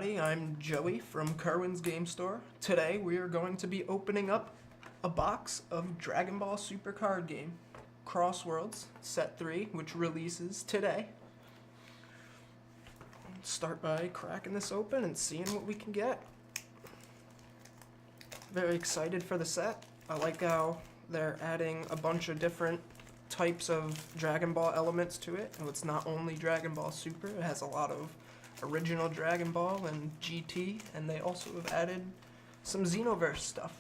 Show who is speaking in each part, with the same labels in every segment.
Speaker 1: everybody, I'm Joey from Kerwin's Game Store. Today we are going to be opening up a box of Dragon Ball Super card game, Crossworlds Set 3, which releases today. Start by cracking this open and seeing what we can get. Very excited for the set. I like how they're adding a bunch of different types of Dragon Ball elements to it. And it's not only Dragon Ball Super, it has a lot of original Dragon Ball and GT, and they also have added some Xenoverse stuff.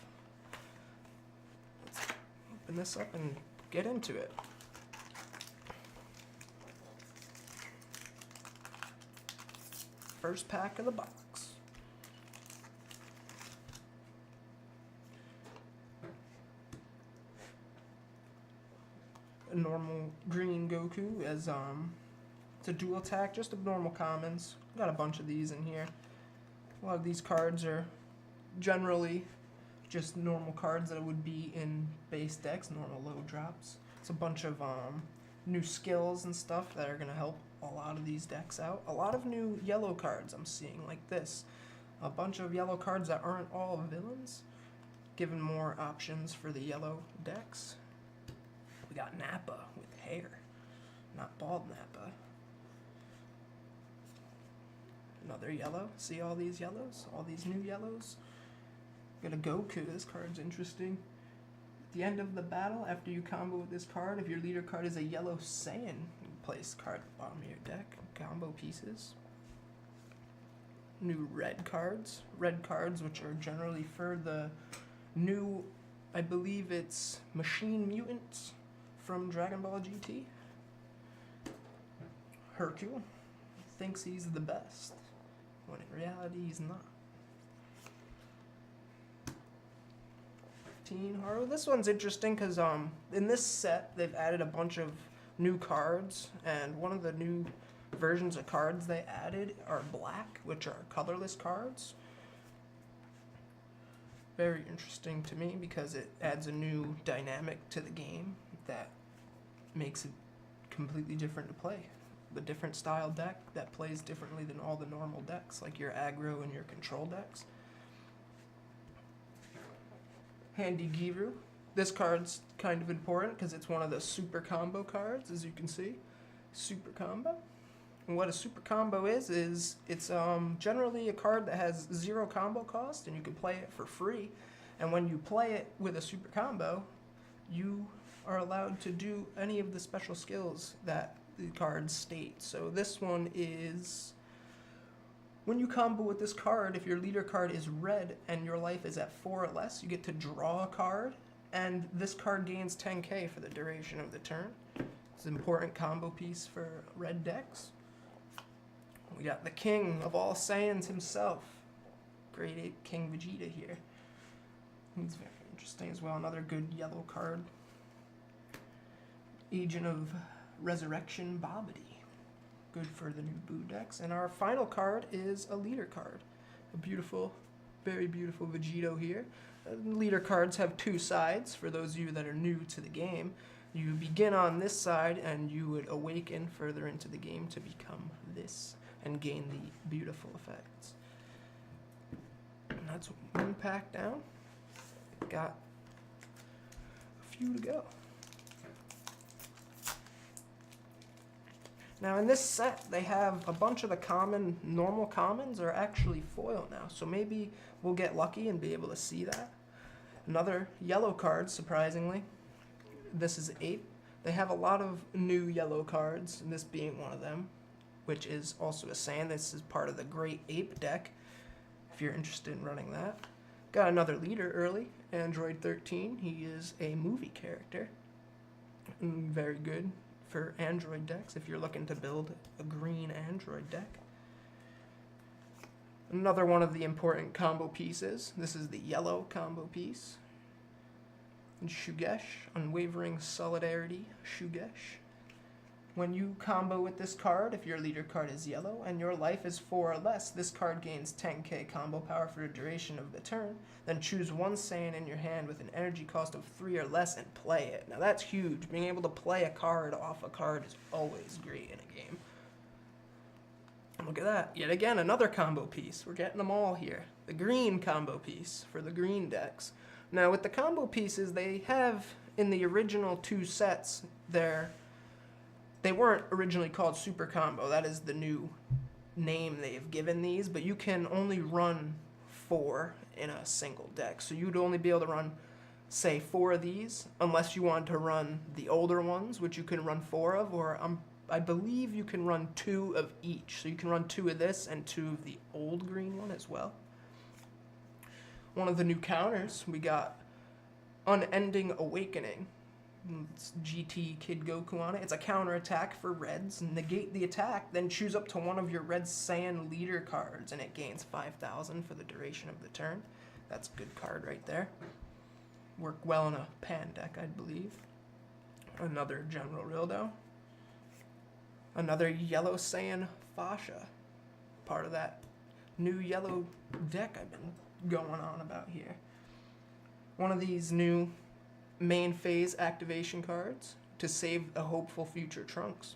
Speaker 1: Let's open this up and get into it. First pack of the box. A normal green Goku as it's a dual attack, just a normal commons. Got a bunch of these in here. A lot of these cards are generally just normal cards that would be in base decks, normal low drops. It's a bunch of new skills and stuff that are going to help a lot of these decks out. A lot of new yellow cards I'm seeing, like this. A bunch of yellow cards that aren't all villains, giving more options for the yellow decks. We got Nappa with hair, not bald Nappa. Another yellow. See all these yellows? All these new yellows? Got a Goku. This card's interesting. At the end of the battle, after you combo with this card, if your leader card is a yellow Saiyan, you place card at the bottom of your deck. Combo pieces. New red cards. Red cards, which are generally for the new, I believe it's Machine Mutants from Dragon Ball GT. Hercule thinks he's the best, when in reality he's not. Teen Haru. This one's interesting because in this set they've added a bunch of new cards, and one of the new versions of cards they added are black, which are colorless cards. Very interesting to me because it adds a new dynamic to the game that makes it completely different to play. The different style deck that plays differently than all the normal decks, like your aggro and your control decks. Handy Giru. This card's kind of important because it's one of the super combo cards, as you can see. Super combo. And what a super combo is it's generally a card that has 0 combo cost, and you can play it for free. And when you play it with a super combo, you are allowed to do any of the special skills that the cards state. So this one is, when you combo with this card, if your leader card is red and your life is at 4 or less, you get to draw a card, and this card gains 10k for the duration of the turn. It's an important combo piece for red decks. We got the king of all Saiyans himself, Grade 8 King Vegeta here. He's very interesting as well. Another good yellow card. Agent of Resurrection Babidi. Good for the new Boo decks. And our final card is a leader card. A beautiful, very beautiful Vegito here. Leader cards have 2 sides. For those of you that are new to the game, you begin on this side and you would awaken further into the game to become this and gain the beautiful effects. And that's one pack down. Got a few to go. Now in this set, they have a bunch of the normal commons are actually foil now, so maybe we'll get lucky and be able to see that. Another yellow card, surprisingly. This is Ape. They have a lot of new yellow cards, and this being one of them, which is also a Saiyan. This is part of the Great Ape deck, if you're interested in running that. Got another leader early, Android 13. He is a movie character, and very good for Android decks if you're looking to build a green Android deck. Another one of the important combo pieces. This is the yellow combo piece. And Shugesh, Unwavering Solidarity Shugesh. When you combo with this card, if your leader card is yellow and your life is 4 or less, this card gains 10k combo power for the duration of the turn. Then choose one Saiyan in your hand with an energy cost of 3 or less and play it. Now that's huge. Being able to play a card off a card is always great in a game. Look at that. Yet again, another combo piece. We're getting them all here. The green combo piece for the green decks. Now, with the combo pieces, they have, in the original 2 sets, they weren't originally called Super Combo. That is the new name they've given these, but you can only run 4 in a single deck. So you'd only be able to run, say, 4 of these, unless you wanted to run the older ones, which you can run 4 of, or I believe you can run 2 of each. So you can run 2 of this and 2 of the old green one as well. One of the new counters, we got Unending Awakening. It's GT Kid Goku on it. It's a counter attack for reds. Negate the attack, then choose up to one of your red Saiyan leader cards, and it gains 5,000 for the duration of the turn. That's a good card right there. Work well in a pan deck, I believe. Another General Rildo. Another yellow Saiyan Fascia. Part of that new yellow deck I've been going on about here. One of these new main phase activation cards to save a hopeful future Trunks.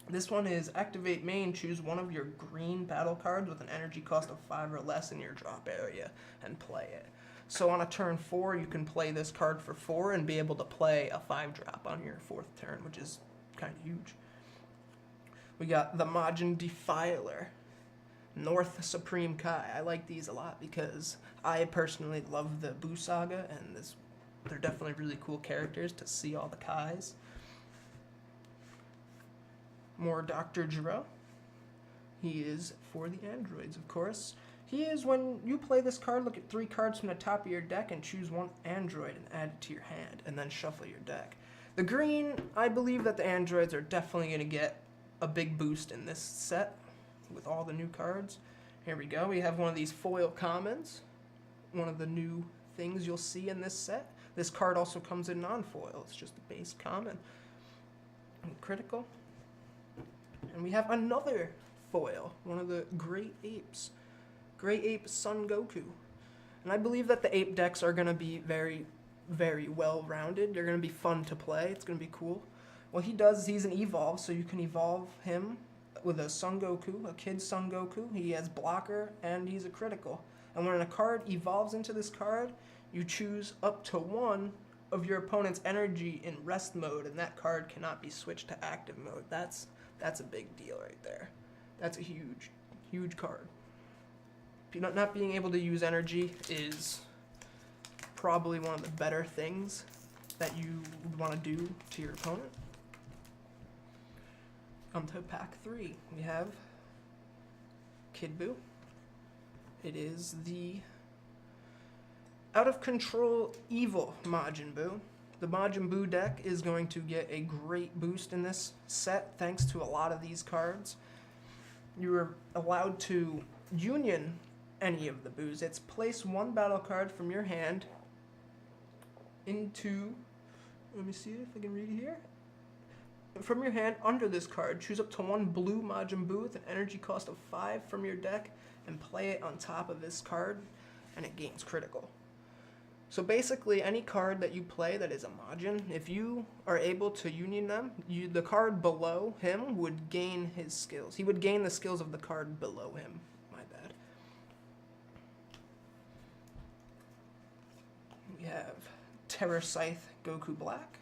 Speaker 1: This one is activate main, choose one of your green battle cards with an energy cost of 5 or less in your drop area and play it. So on a turn 4, you can play this card for 4 and be able to play a 5-drop on your 4th turn, which is kind of huge. We got the Majin Defiler, North Supreme Kai. I like these a lot because I personally love the Buu Saga, and they're definitely really cool characters to see all the Kais. More Dr. Gero. He is for the androids, of course. He is, when you play this card, look at 3 cards from the top of your deck and choose one android and add it to your hand, and then shuffle your deck. The green, I believe that the androids are definitely going to get a big boost in this set with all the new cards. Here we go. We have one of these foil commons. One of the new things you'll see in this set. This card also comes in non-foil. It's just a base common. And critical. And we have another foil. One of the Great Apes. Great Ape Son Goku. And I believe that the ape decks are going to be very, very well-rounded. They're going to be fun to play. It's going to be cool. What he does is he's an evolve, so you can evolve him with a Son Goku, a kid Son Goku. He has blocker, and he's a critical. And when a card evolves into this card, you choose up to one of your opponent's energy in rest mode, and that card cannot be switched to active mode. That's a big deal right there. That's a huge, huge card. Not being able to use energy is probably one of the better things that you would want to do to your opponent. To pack 3, we have Kid Buu. It is the out of control evil Majin Buu. The Majin Buu deck is going to get a great boost in this set thanks to a lot of these cards. You are allowed to union any of the Buus. It's place 1 battle card from your hand into, let me see if I can read here. From your hand under this card, choose up to 1 blue Majin Buu with an energy cost of 5 from your deck and play it on top of this card, and it gains critical. So basically, any card that you play that is a Majin, if you are able to union them, the card below him would gain his skills. He would gain the skills of the card below him. My bad. We have Terror Scythe Goku Black.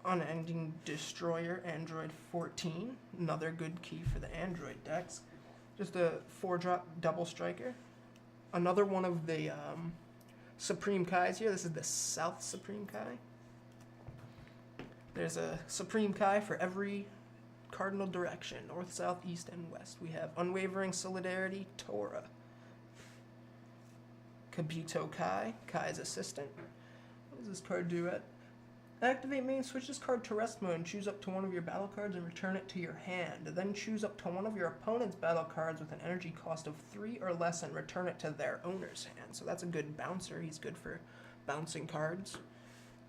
Speaker 1: Unending Destroyer Android 14, another good key for the Android decks. Just a 4-drop double striker. Another one of the Supreme Kais here. This is the South Supreme Kai. There's a Supreme Kai for every cardinal direction, north, south, east, and west. We have Unwavering Solidarity Tora. Kabuto Kai, Kai's assistant. What does this card do? Activate main, switch this card to rest mode and choose up to one of your battle cards and return it to your hand. Then choose up to one of your opponent's battle cards with an energy cost of 3 or less and return it to their owner's hand. So that's a good bouncer. He's good for bouncing cards,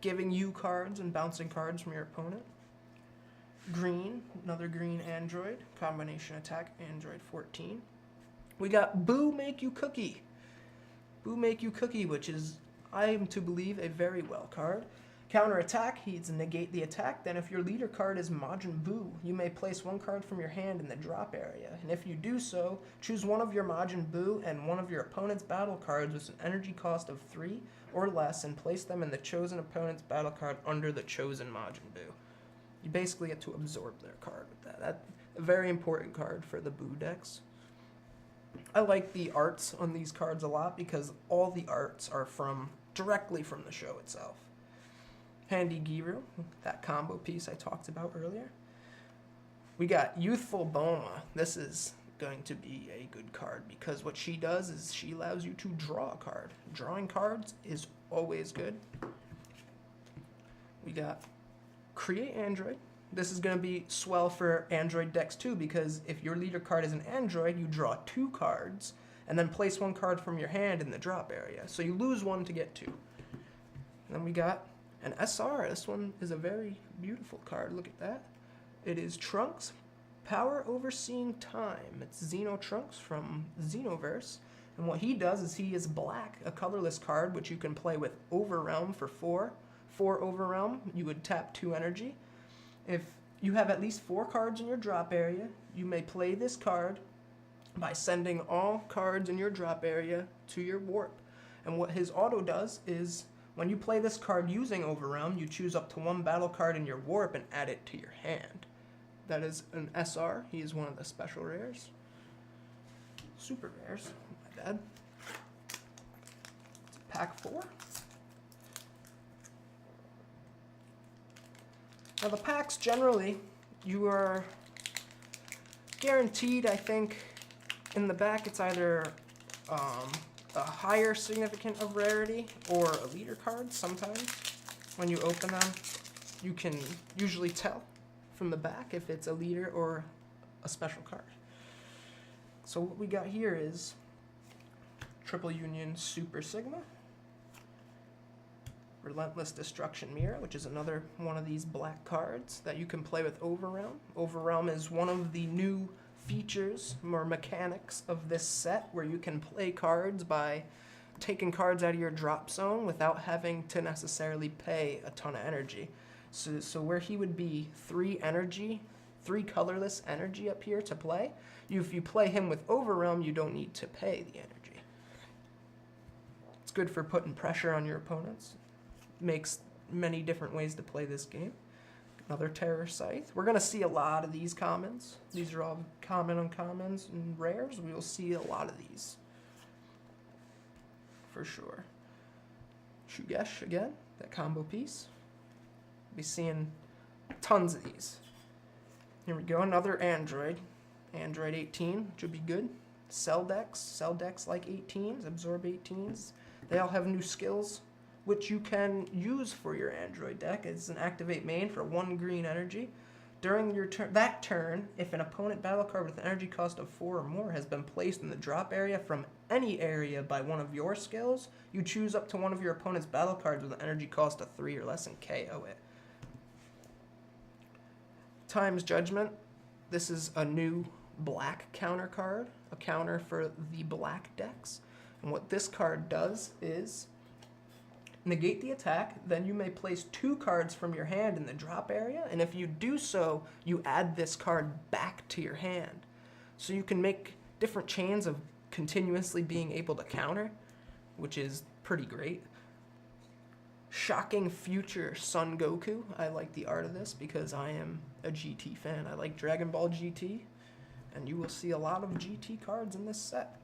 Speaker 1: giving you cards and bouncing cards from your opponent. Green, another green android, combination attack, android 14. We got Buu Make You Cookie. Buu Make You Cookie, which is, I am to believe, a very well card. Counterattack, he's negate the attack. Then if your leader card is Majin Buu, you may place one card from your hand in the drop area. And if you do so, choose one of your Majin Buu and one of your opponent's battle cards with an energy cost of 3 or less and place them in the chosen opponent's battle card under the chosen Majin Buu. You basically get to absorb their card with that. That's a very important card for the Buu decks. I like the arts on these cards a lot because all the arts are directly from the show itself. Handy Giru, that combo piece I talked about earlier. We got Youthful Boma. This is going to be a good card because what she does is she allows you to draw a card. Drawing cards is always good. We got Create Android. This is going to be swell for Android decks too because if your leader card is an Android, you draw 2 cards and then place 1 card from your hand in the drop area. So you lose 1 to get 2. And then we got an SR. This one is a very beautiful card. Look at that. It is Trunks, Power Overseeing Time. It's Xeno Trunks from Xenoverse. And what he does is he is black, a colorless card, which you can play with Overrealm for 4. 4 Overrealm, you would tap 2 energy. If you have at least 4 cards in your drop area, you may play this card by sending all cards in your drop area to your warp. And what his auto does is when you play this card using Overrealm, you choose up to 1 battle card in your warp and add it to your hand. That is an SR. He is one of the special rares. Super rares. My bad. It's pack 4. Now the packs, generally, you are guaranteed, I think, in the back it's either a higher significant of rarity or a leader card. Sometimes when you open them, you can usually tell from the back if it's a leader or a special card. So what we got here is Triple Union Super Sigma, Relentless Destruction Mira, which is another one of these black cards that you can play with Overrealm. Overrealm is one of the new features or mechanics of this set where you can play cards by taking cards out of your drop zone without having to necessarily pay a ton of energy. So where he would be 3 energy, 3 colorless energy up here to play, if you play him with Overrealm, you don't need to pay the energy. It's good for putting pressure on your opponents. Makes many different ways to play this game. Another Terror Scythe. We're going to see a lot of these commons. These are all common uncommons and rares. We will see a lot of these. For sure. Shugesh again, that combo piece. Be seeing tons of these. Here we go, another Android. Android 18, which would be good. Cell decks like 18s, absorb 18s. They all have new skills, which you can use for your Android deck. It's an activate main for 1 green energy. During your turn, if an opponent battle card with an energy cost of 4 or more has been placed in the drop area from any area by one of your skills, you choose up to one of your opponent's battle cards with an energy cost of 3 or less and KO it. Time's Judgment. This is a new black counter card, a counter for the black decks. And what this card does is negate the attack, then you may place 2 cards from your hand in the drop area, and if you do so, you add this card back to your hand. So you can make different chains of continuously being able to counter, which is pretty great. Shocking Future Son Goku. I like the art of this because I am a GT fan. I like Dragon Ball GT, and you will see a lot of GT cards in this set.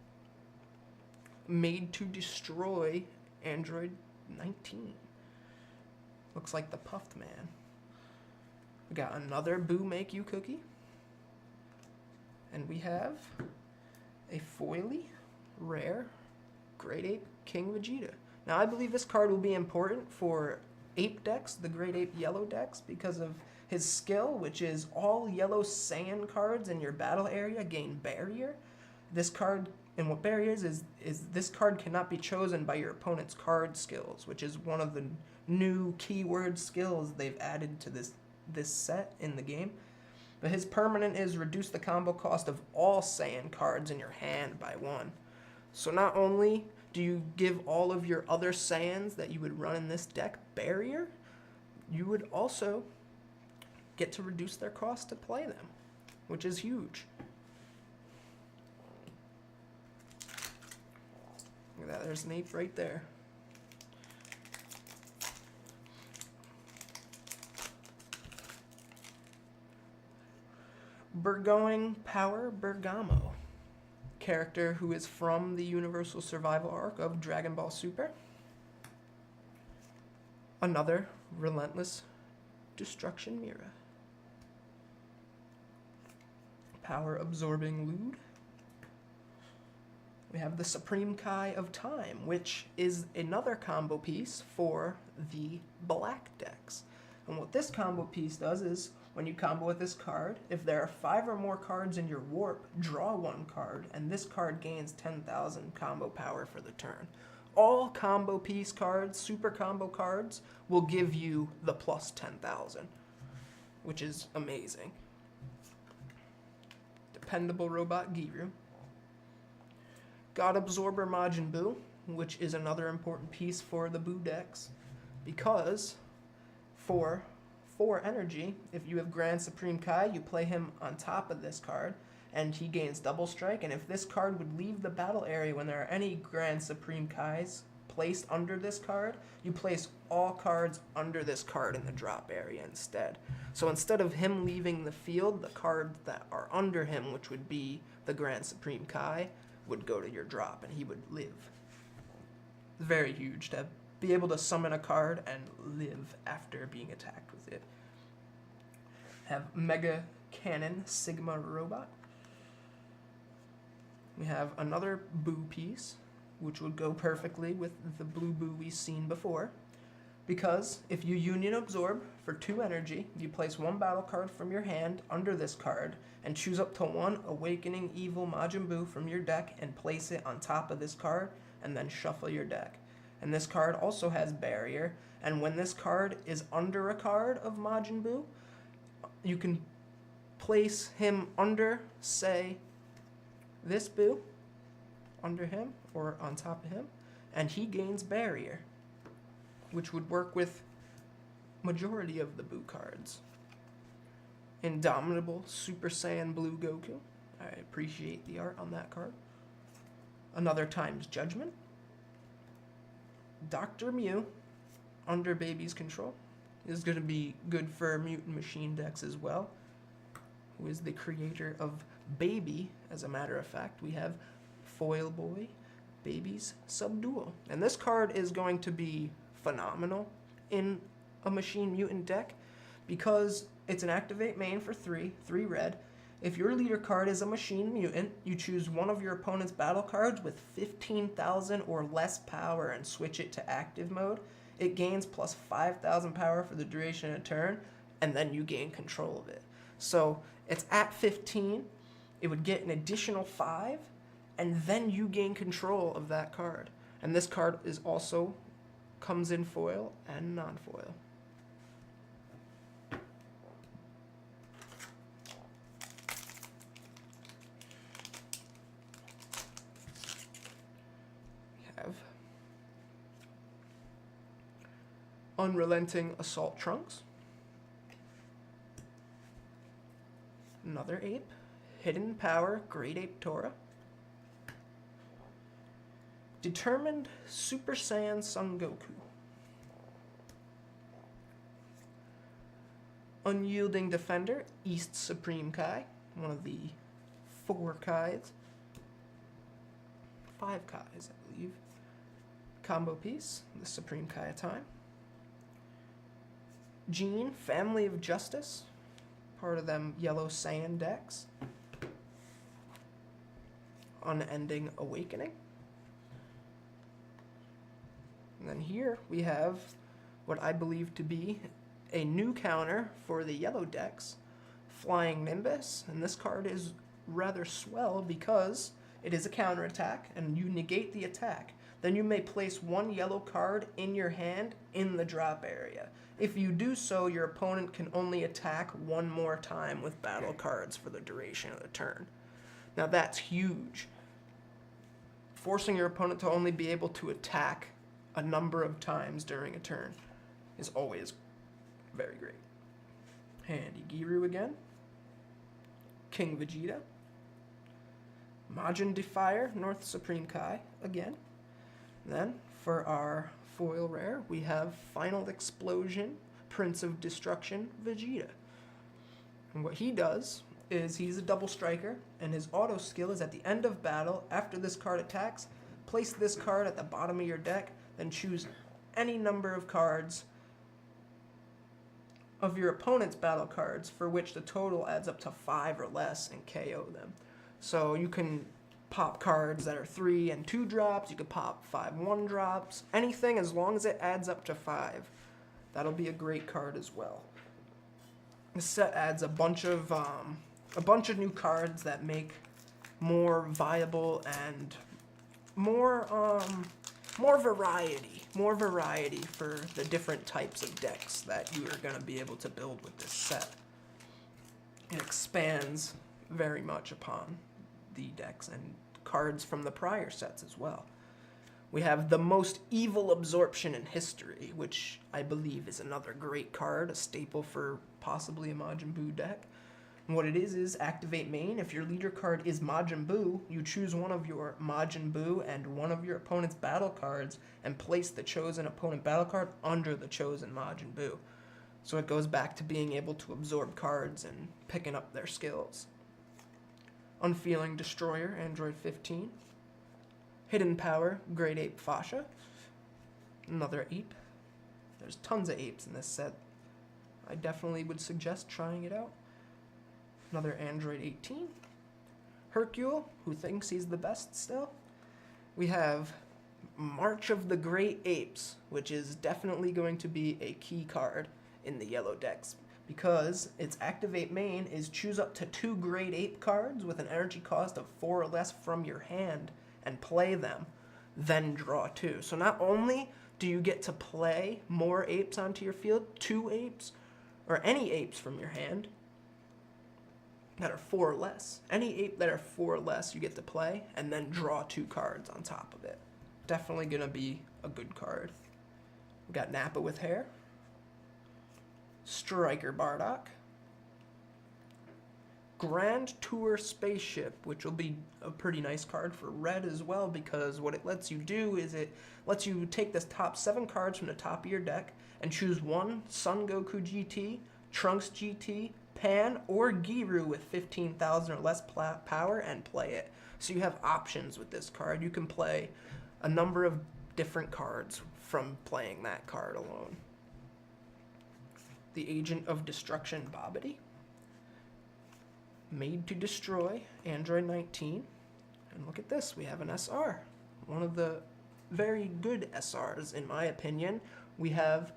Speaker 1: Made to Destroy Android 19. Looks like the Puffed Man. We got another Boo Make You cookie. And we have a foily, rare, Great Ape King Vegeta. Now I believe this card will be important for Ape decks, the Great Ape Yellow decks, because of his skill, which is all yellow Saiyan cards in your battle area gain barrier. This card, and what barrier is this card cannot be chosen by your opponent's card skills, which is one of the new keyword skills they've added to this set in the game. But his permanent is reduce the combo cost of all Saiyan cards in your hand by 1. So not only do you give all of your other Saiyans that you would run in this deck barrier, you would also get to reduce their cost to play them, which is huge. Look at that, there's an ape right there. Burgoying Power Bergamo, character who is from the Universal Survival arc of Dragon Ball Super. Another relentless destruction Mira. Power Absorbing Lude. We have the Supreme Kai of Time, which is another combo piece for the black decks. And what this combo piece does is, when you combo with this card, if there are 5 or more cards in your warp, draw 1 card, and this card gains 10,000 combo power for the turn. All combo piece cards, super combo cards, will give you the plus 10,000, which is amazing. Dependable Robot Giru. God Absorber Majin Buu, which is another important piece for the Buu decks, because for 4 energy, if you have Grand Supreme Kai, you play him on top of this card, and he gains double strike, and if this card would leave the battle area when there are any Grand Supreme Kais placed under this card, you place all cards under this card in the drop area instead. So instead of him leaving the field, the cards that are under him, which would be the Grand Supreme Kai, would go to your drop, and he would live. Very huge to be able to summon a card and live after being attacked with it. Have Mega Cannon Sigma Robot. We have another Buu piece, which would go perfectly with the blue Buu we've seen before. Because if you Union Absorb for 2 energy, you place 1 battle card from your hand under this card, and choose up to 1 Awakening Evil Majin Buu from your deck and place it on top of this card, and then shuffle your deck. And this card also has Barrier, and when this card is under a card of Majin Buu, you can place him under, say, this Buu, under him, or on top of him, and he gains Barrier, which would work with majority of the Buu cards. Indomitable Super Saiyan Blue Goku. I appreciate the art on that card. Another Time's Judgment. Dr. Mew, under Baby's control, is going to be good for Mutant Machine decks as well, who is the creator of Baby. As a matter of fact, we have Foil Boy, Baby's Subdual. And this card is going to be phenomenal in a Machine Mutant deck because it's an activate main for 3 red. If your leader card is a Machine Mutant, you choose one of your opponent's battle cards with 15,000 or less power and switch it to active mode. It gains plus 5,000 power for the duration of a turn, and then you gain control of it. So it's at 15, it would get an additional 5, and then you gain control of that card. And this card is also comes in foil and non-foil. Unrelenting Assault Trunks. Another ape. Hidden Power Great Ape Tora. Determined Super Saiyan Son Goku. Unyielding Defender East Supreme Kai. One of the 4 Kais. 5 Kais, I believe. Combo piece. The Supreme Kai of Time. Gene, Family of Justice, part of them Yellow Saiyan decks. Unending Awakening. And then here we have what I believe to be a new counter for the yellow decks, Flying Nimbus. And this card is rather swell because it is a counterattack, and you negate the attack. Then you may place 1 yellow card in your hand in the drop area. If you do so, your opponent can only attack 1 more time with battle cards for the duration of the turn. Now that's huge. Forcing your opponent to only be able to attack a number of times during a turn is always Very great. Handy Giru again. King Vegeta. Majin Defier, North Supreme Kai again. Then, for our foil rare, we have Final Explosion, Prince of Destruction, Vegeta. And what he does is he's a double striker, and his auto skill is at the end of battle, after this card attacks, place this card at the bottom of your deck, then choose any number of cards of your opponent's battle cards for which the total adds up to 5 or less and KO them. So you can pop cards that are 3 and 2 drops, you could pop 5 1 drops, anything as long as it adds up to 5. That'll be a great card as well. This set adds a bunch of new cards that make more viable and more variety for the different types of decks that you are going to be able to build with this set. It expands very much upon the decks and cards from the prior sets as well. We have the most evil absorption in history, which I believe is another great card, a staple for possibly a Majin Buu deck. And what it is activate main. If your leader card is Majin Buu, you choose one of your Majin Buu and one of your opponent's battle cards and place the chosen opponent battle card under the chosen Majin Buu. So it goes back to being able to absorb cards and picking up their skills. Unfeeling Destroyer, Android 15. Hidden Power, Great Ape Fascia. Another ape. There's tons of apes in this set. I definitely would suggest trying it out. Another Android 18. Hercule, who thinks he's the best still. We have March of the Great Apes, which is definitely going to be a key card in the yellow decks, because its activate main is choose up to 2 Great Ape cards with an energy cost of 4 or less from your hand and play them, then draw 2. So not only do you get to play more apes onto your field, 2 apes, or any apes from your hand that are 4 or less. Any ape that are 4 or less you get to play, and then draw 2 cards on top of it. Definitely going to be a good card. We got Nappa with hair. Striker Bardock. Grand Tour Spaceship, which will be a pretty nice card for red as well, because what it lets you do is it lets you take the top 7 cards from the top of your deck and choose one Son Goku GT, Trunks GT, Pan, or Giru with 15,000 or less power and play it. So you have options with this card. You can play a number of different cards from playing that card alone. The Agent of Destruction Bobbity. Made to Destroy, Android 19. And look at this, we have an SR. One of the very good SRs, in my opinion. We have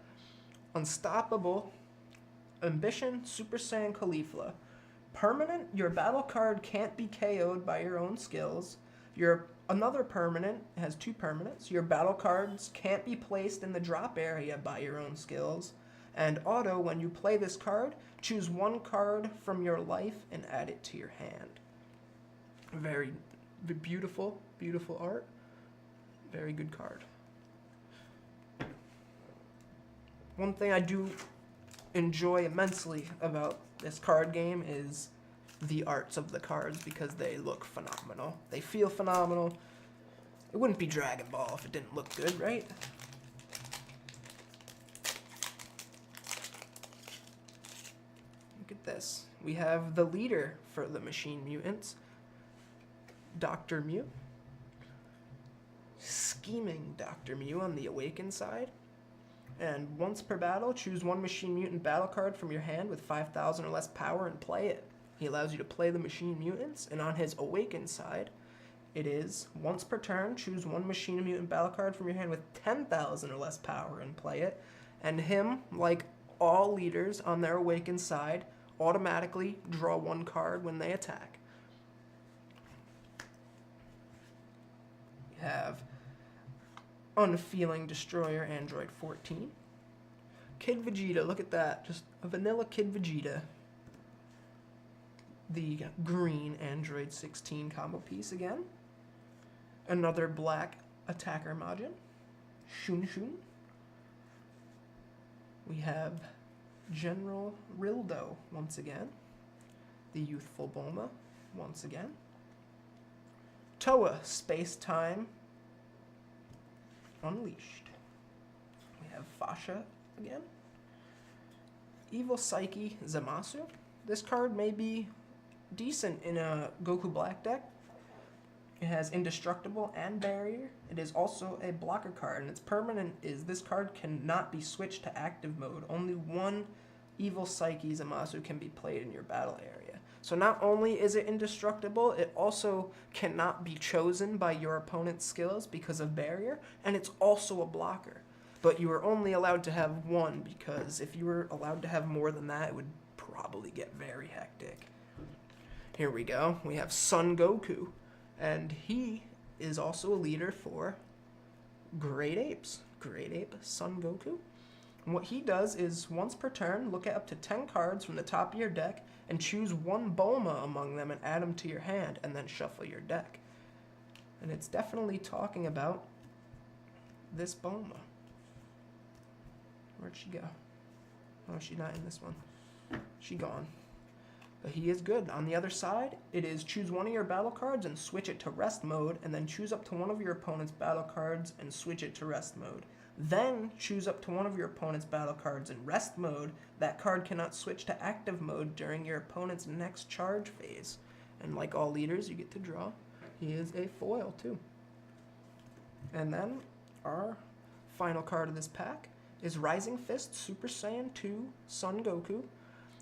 Speaker 1: Unstoppable Ambition Super Saiyan Caulifla. Permanent, your battle card can't be KO'd by your own skills. Another permanent has 2 permanents. Your battle cards can't be placed in the drop area by your own skills. And auto, when you play this card, choose 1 card from your life and add it to your hand. Very beautiful, beautiful art. Very good card. One thing I do enjoy immensely about this card game is the arts of the cards, because they look phenomenal. They feel phenomenal. It wouldn't be Dragon Ball if it didn't look good, right? Look at this. We have the leader for the Machine Mutants, Dr. Mew. Scheming Dr. Mew on the Awakened side. And once per battle, choose 1 Machine Mutant battle card from your hand with 5,000 or less power and play it. He allows you to play the Machine Mutants, and on his Awakened side, it is once per turn, choose 1 Machine Mutant battle card from your hand with 10,000 or less power and play it. And him, like all leaders on their Awakened side, automatically draw 1 card when they attack. We have Unfeeling Destroyer, Android 14. Kid Vegeta, look at that. Just a vanilla Kid Vegeta. The green Android 16 combo piece again. Another black attacker Majin. Shun Shun. We have General Rildo once again. The Youthful Bulma once again. Toa Space-Time Unleashed. We have Fasha again. Evil Psyche Zamasu. This card may be decent in a Goku Black deck. It has Indestructible and Barrier. It is also a blocker card, and its permanent is this card cannot be switched to active mode. Only one Evil Psyche Zamasu can be played in your battle area. So not only is it indestructible, it also cannot be chosen by your opponent's skills because of Barrier, and it's also a blocker. But you are only allowed to have one, because if you were allowed to have more than that, it would probably get very hectic. Here we go. We have Son Goku, and he is also a leader for Great Apes. Great Ape Son Goku. And what he does is, once per turn, look at up to 10 cards from the top of your deck and choose one Bulma among them and add them to your hand, and then shuffle your deck. And it's definitely talking about this Bulma. Where'd she go? Oh, she's not in this one. She gone. But he is good. On the other side, it is choose one of your battle cards and switch it to rest mode, and then choose up to one of your opponent's battle cards and switch it to rest mode. Then choose up to one of your opponent's battle cards in rest mode. That card cannot switch to active mode during your opponent's next charge phase. And like all leaders, you get to draw. He is a foil too. And then our final card of this pack is Rising Fist Super Saiyan 2 Son Goku.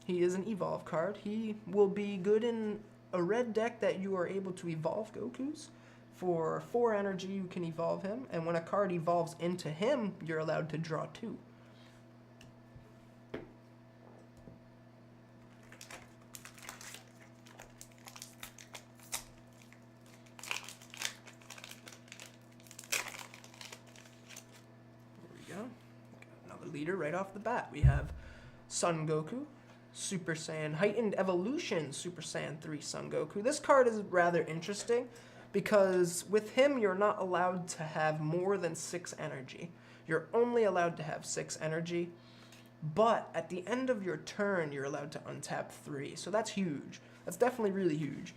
Speaker 1: He is an evolve card. He will be good in a red deck that you are able to evolve Gokus. For 4 energy, you can evolve him, and when a card evolves into him, you're allowed to draw 2. There we go. Got another leader right off the bat. We have Son Goku. Super Saiyan Heightened Evolution Super Saiyan 3 Son Goku. This card is rather interesting because with him you're not allowed to have more than 6 energy. You're only allowed to have 6 energy, but at the end of your turn you're allowed to untap 3. So that's huge. That's definitely really huge.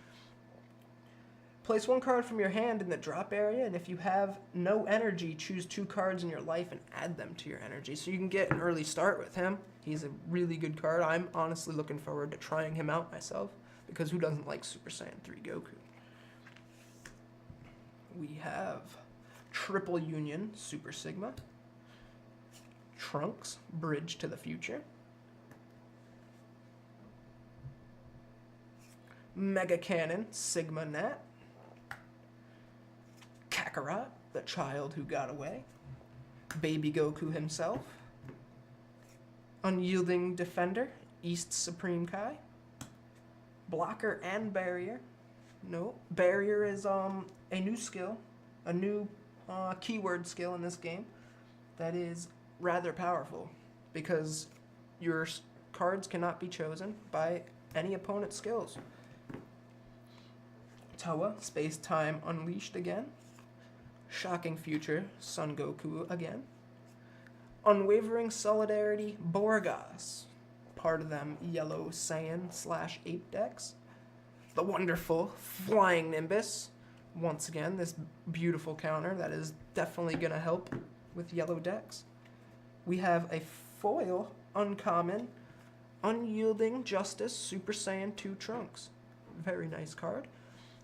Speaker 1: Place 1 card from your hand in the drop area, and if you have no energy, choose 2 cards in your life and add them to your energy. So you can get an early start with him. He's a really good card. I'm honestly looking forward to trying him out myself, because who doesn't like Super Saiyan 3 Goku? We have Triple Union Super Sigma, Trunks Bridge to the Future, Mega Cannon Sigma Nat, Kakarot, the child who got away, Baby Goku himself, Unyielding Defender, East Supreme Kai, Blocker and Barrier. No, Barrier is a new skill, a new keyword skill in this game that is rather powerful because your cards cannot be chosen by any opponent's skills. Toa, Space-Time Unleashed again. Shocking Future, Son Goku again. Unwavering Solidarity, Borgas. Part of them Yellow Saiyan / Ape decks. The wonderful Flying Nimbus. Once again, this beautiful counter that is definitely going to help with yellow decks. We have a foil, uncommon, Unyielding Justice Super Saiyan 2 Trunks. Very nice card.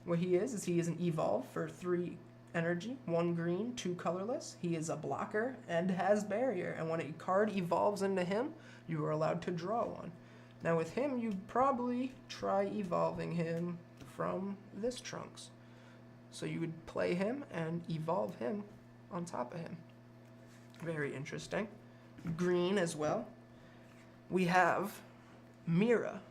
Speaker 1: What he is he is an evolve for 3 energy, 1 green, 2 colorless. He is a blocker and has barrier, and when a card evolves into him, you are allowed to draw one. Now with him, you'd probably try evolving him from this Trunks. So you would play him and evolve him on top of him. Very interesting. Green as well. We have Mira,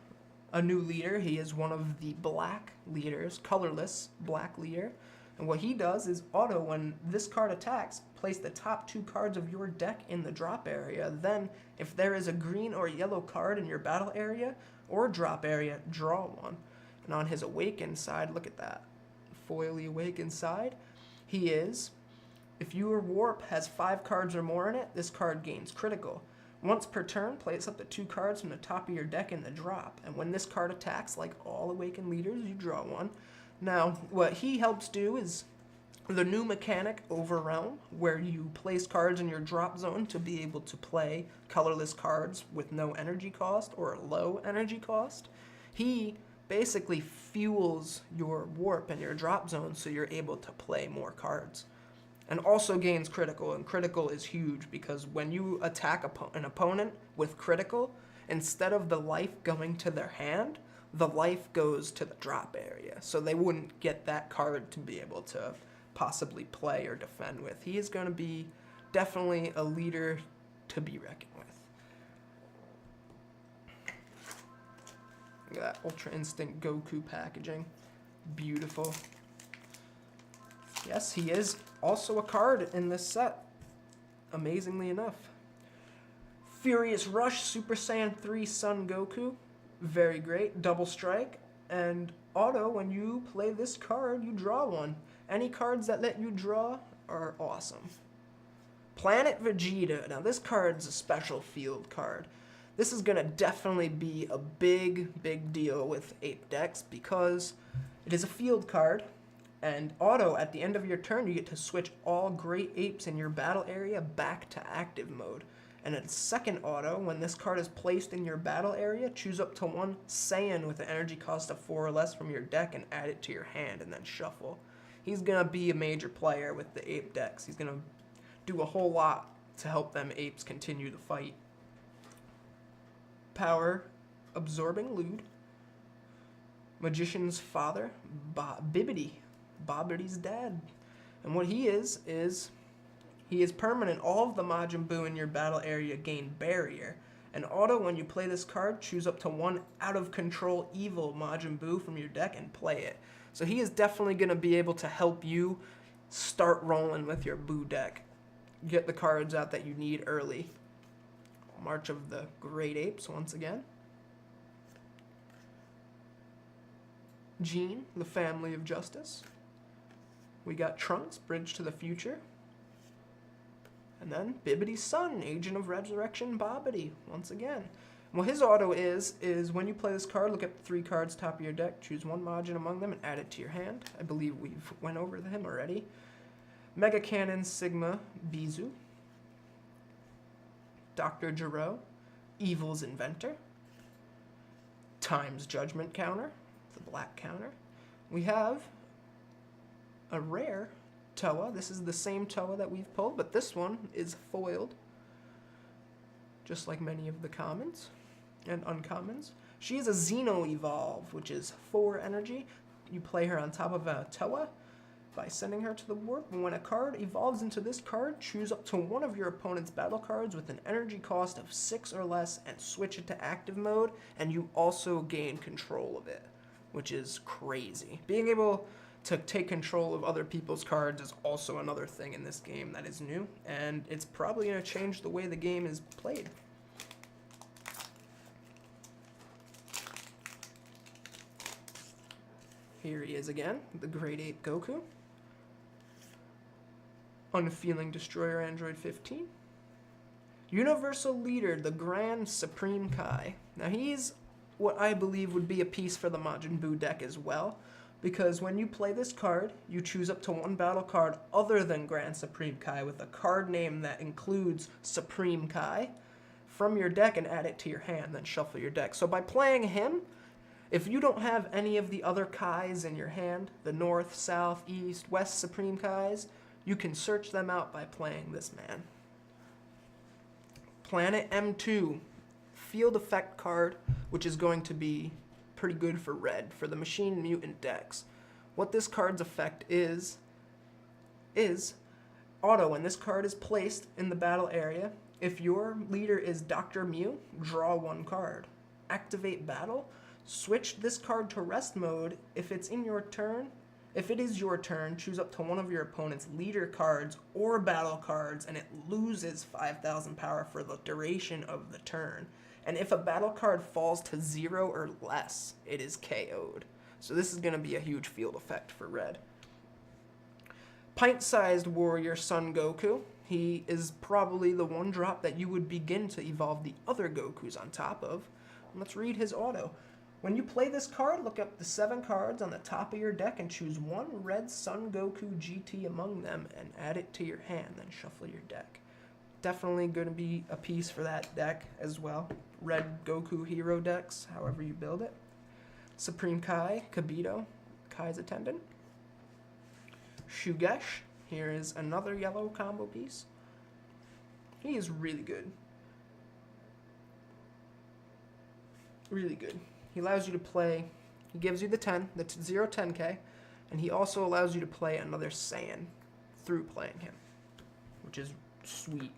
Speaker 1: a new leader. He is one of the black leaders, colorless black leader. And what he does is auto, when this card attacks, place the top 2 cards of your deck in the drop area. Then, if there is a green or yellow card in your battle area or drop area, draw one. And on his Awaken side, look at that. Foily Awaken side. He is, if your Warp has 5 cards or more in it, this card gains critical. Once per turn, place up to 2 cards from the top of your deck in the drop. And when this card attacks, like all Awakened Leaders, you draw one. Now, what he helps do is the new mechanic Overrealm, where you place cards in your drop zone to be able to play colorless cards with no energy cost or low energy cost. He basically fuels your warp and your drop zone so you're able to play more cards. And also gains critical, and critical is huge because when you attack an opponent with critical, instead of the life going to their hand, the life goes to the drop area. So they wouldn't get that card to be able to possibly play or defend with. He is going to be definitely a leader to be reckoned with. Look at that Ultra Instinct Goku packaging. Beautiful. Yes, he is also a card in this set, amazingly enough. Furious Rush Super Saiyan 3 Son Goku. Very great. Double strike. And auto, when you play this card, you draw one. Any cards that let you draw are awesome. Planet Vegeta. Now this card's a special field card. This is going to definitely be a big deal with ape decks because it is a field card. And auto, at the end of your turn, you get to switch all great apes in your battle area back to active mode. And at second auto, when this card is placed in your battle area, choose up to 1 Saiyan with an energy cost of 4 or less from your deck and add it to your hand and then shuffle. He's going to be a major player with the ape decks. He's going to do a whole lot to help them apes continue the fight. Power Absorbing Lewd. Magician's Father, Bibbidi. Bobbity's dad. And what he is he is permanent. All of the Majin Buu in your battle area gain barrier. And auto, when you play this card, choose up to 1 out of control evil Majin Buu from your deck and play it. So he is definitely going to be able to help you start rolling with your Buu deck. Get the cards out that you need early. March of the Great Apes once again. Gene, the Family of Justice. We got Trunks, Bridge to the Future. And then Bibbidi's son, Agent of Resurrection, Bobbidi, once again. Well, his auto is when you play this card, look at the 3 cards top of your deck, choose 1 Majin among them, and add it to your hand. I believe we've went over him already. Mega Cannon Sigma Bizu. Dr. Gero, Evil's Inventor. Time's Judgment counter, the black counter. We have a rare Toa. This is the same Toa that we've pulled, but this one is foiled, just like many of the commons and uncommons. She is a Xeno Evolve, which is 4 energy. You play her on top of a Toa by sending her to the warp, and when a card evolves into this card, choose up to 1 of your opponent's battle cards with an energy cost of 6 or less and switch it to active mode, and you also gain control of it, which is crazy. Being able to take control of other people's cards is also another thing in this game that is new, and it's probably going to change the way the game is played. Here he is again, the Great Ape Goku. Unfeeling Destroyer Android 15. Universal Leader, the Grand Supreme Kai. Now he's what I believe would be a piece for the Majin Buu deck as well, because when you play this card, you choose up to 1 battle card other than Grand Supreme Kai with a card name that includes Supreme Kai from your deck and add it to your hand, then shuffle your deck. So by playing him, if you don't have any of the other Kais in your hand, the North, South, East, West Supreme Kais, you can search them out by playing this man. Planet M2, field effect card, which is going to be pretty good for red, for the Machine Mutant decks. What this card's effect is auto, when this card is placed in the battle area, if your leader is Dr. Mew, draw 1 card. Activate battle, switch this card to rest mode. If it is your turn, choose up to 1 of your opponent's leader cards or battle cards, and it loses 5,000 power for the duration of the turn. And if a battle card falls to 0 or less, it is KO'd. So this is going to be a huge field effect for red. Pint-sized Warrior Son Goku. He is probably the one drop that you would begin to evolve the other Gokus on top of. Let's read his auto. When you play this card, look up the 7 cards on the top of your deck and choose one Red Sun Goku GT among them and add it to your hand, then shuffle your deck. Definitely going to be a piece for that deck as well. Red Goku hero decks, however you build it. Supreme Kai, Kibito, Kai's attendant. Shugesh, here is another yellow combo piece. He is really good. Really good. He allows you to play, he gives you the 10, the 0-10K, and he also allows you to play another Saiyan through playing him, which is sweet.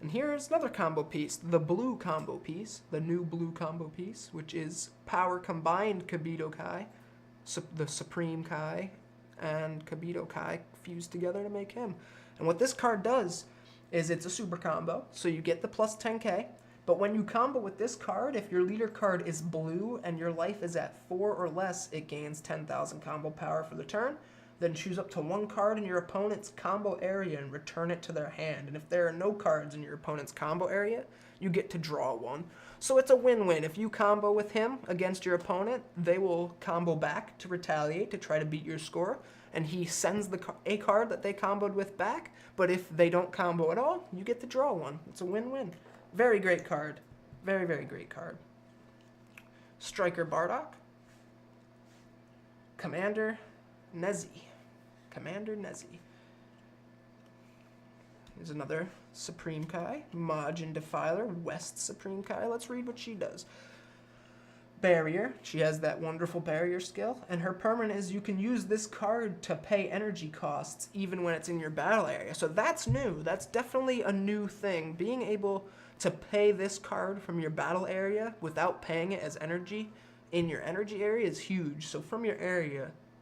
Speaker 1: And here's another combo piece, the blue combo piece, the new blue combo piece, which is Power Combined Kibito Kai, the Supreme Kai, and Kibito Kai fused together to make him. And what this card does is it's a super combo, so you get the plus 10K, but when you combo with this card, if your leader card is blue and your life is at 4 or less, it gains 10,000 combo power for the turn. Then choose up to 1 card in your opponent's combo area and return it to their hand. And if there are no cards in your opponent's combo area, you get to draw 1. So it's a win-win. If you combo with him against your opponent, they will combo back to retaliate to try to beat your score. And he sends a card that they comboed with back. But if they don't combo at all, you get to draw 1. It's a win-win. Very great card. Very, very great card. Striker Bardock. Commander Nezzy. Commander Nezzy. Here's another Supreme Kai. Majin Defiler, West Supreme Kai. Let's read what she does. Barrier. She has that wonderful barrier skill. And her permanent is you can use this card to pay energy costs even when it's in your battle area. So that's new. That's definitely a new thing. Being able to pay this card from your battle area without paying it as energy in your energy area is huge. So from your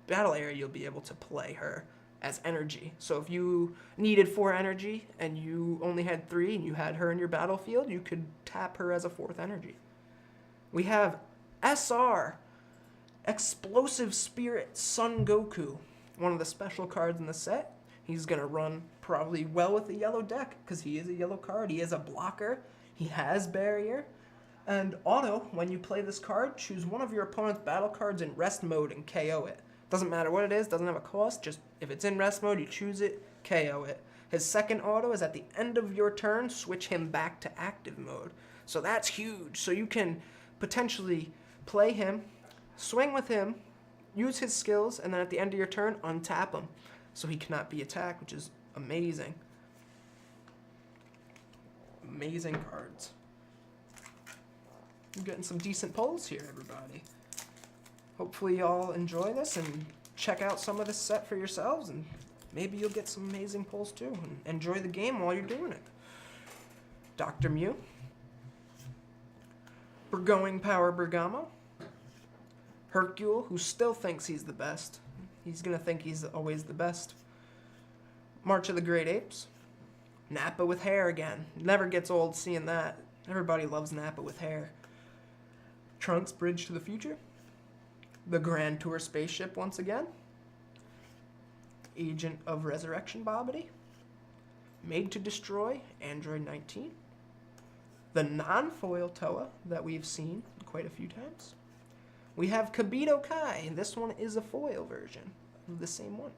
Speaker 1: battle area, you'll be able to play her as energy. So if you needed 4 energy and you only had 3 and you had her in your battlefield, you could tap her as a 4th energy. We have SR, Explosive Spirit Son Goku, one of the special cards in the set. He's going to run probably well with the yellow deck because he is a yellow card. He is a blocker. He has barrier. And auto, when you play this card, choose one of your opponent's battle cards in rest mode and KO it. Doesn't matter what it is, doesn't have a cost, just if it's in rest mode, you choose it, KO it. His second auto is at the end of your turn, switch him back to active mode. So that's huge. So you can potentially play him, swing with him, use his skills, and then at the end of your turn, untap him. So he cannot be attacked, which is amazing. Amazing cards. I'm getting some decent pulls here, everybody. Hopefully y'all enjoy this and check out some of this set for yourselves, and maybe you'll get some amazing pulls too, and enjoy the game while you're doing it. Dr. Mew. Burgoying Power Bergamo. Hercule, who still thinks he's the best. He's going to think he's always the best. March of the Great Apes. Nappa with hair again. Never gets old seeing that. Everybody loves Nappa with hair. Trunks Bridge to the Future. The Grand Tour Spaceship once again. Agent of Resurrection Bobbity. Made to Destroy, Android 19. The non-foil Toa that we've seen quite a few times. We have Kibito Kai, and this one is a foil version of the same one.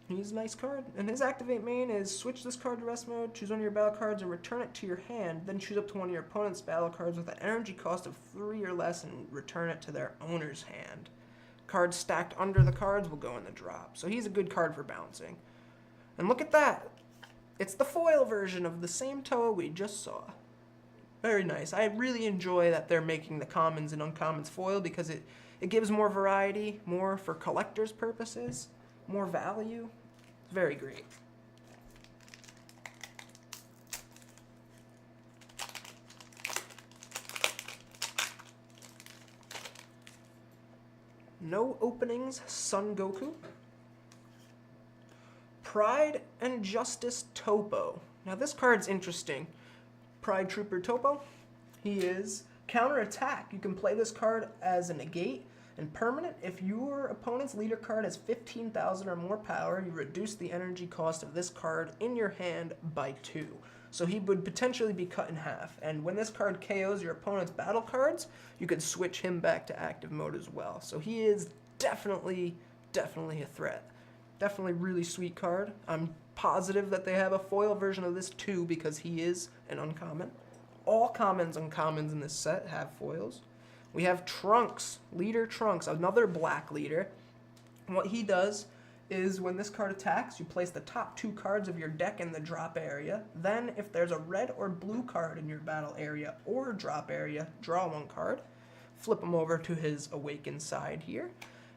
Speaker 1: He's a nice card, and his activate main is switch this card to rest mode, choose one of your battle cards, and return it to your hand, then choose up to one of your opponent's battle cards with an energy cost of 3 or less and return it to their owner's hand. Cards stacked under the cards will go in the drop, so he's a good card for bouncing. And look at that! It's the foil version of the same Toa we just saw. Very nice. I really enjoy that they're making the commons and uncommons foil because it gives more variety, more for collector's purposes, more value. It's very great. No openings, Son Goku. Pride and Justice Topo. Now this card's interesting. Pride Trooper Topo. He is counterattack. You can play this card as a negate, And permanent, if your opponent's leader card has 15,000 or more power, you reduce the energy cost of this card in your hand by 2. So he would potentially be cut in half. And when this card KOs your opponent's battle cards, you can switch him back to active mode as well. So he is definitely a threat. Definitely really sweet card. I'm positive that they have a foil version of this too because he is an uncommon. All commons, uncommons in this set have foils. We have Trunks, Leader Trunks, another black leader. What he does is when this card attacks, you place the top 2 cards of your deck in the drop area. Then, if there's a red or blue card in your battle area or drop area, draw 1 card. Flip him over to his awakened side here.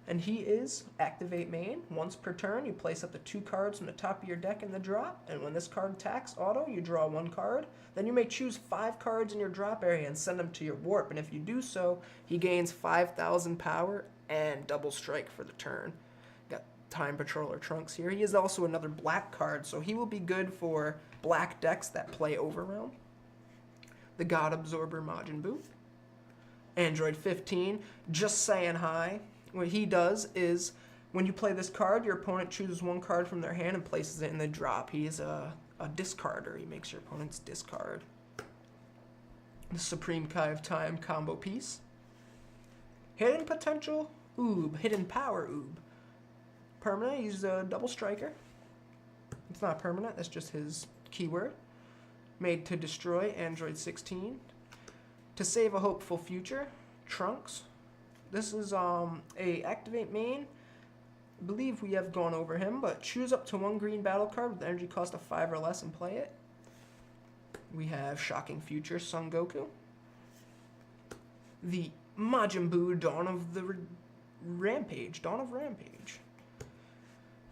Speaker 1: And he is Activate Main. Once per turn, you place up to 2 cards from the top of your deck in the drop. And when this card attacks auto, you draw 1 card. Then you may choose 5 cards in your drop area and send them to your warp. And if you do so, he gains 5,000 power and double strike for the turn. Got Time Patroller Trunks here. He is also another black card, so he will be good for black decks that play Overrealm. The God Absorber Majin Buu. Android 15, just saying hi. What he does is, when you play this card, your opponent chooses 1 card from their hand and places it in the drop. He is a discarder. He makes your opponent's discard. The Supreme Kai of Time combo piece. Hidden Potential Oob. Hidden Power Oob. Permanent, he's a double striker. It's not permanent, that's just his keyword. Made to destroy Android 16. To save a hopeful future, Trunks. This is a Activate Main. I believe we have gone over him, but choose up to 1 green battle card with energy cost of 5 or less and play it. We have Shocking Future Son Goku. The Majin Buu Dawn of Rampage.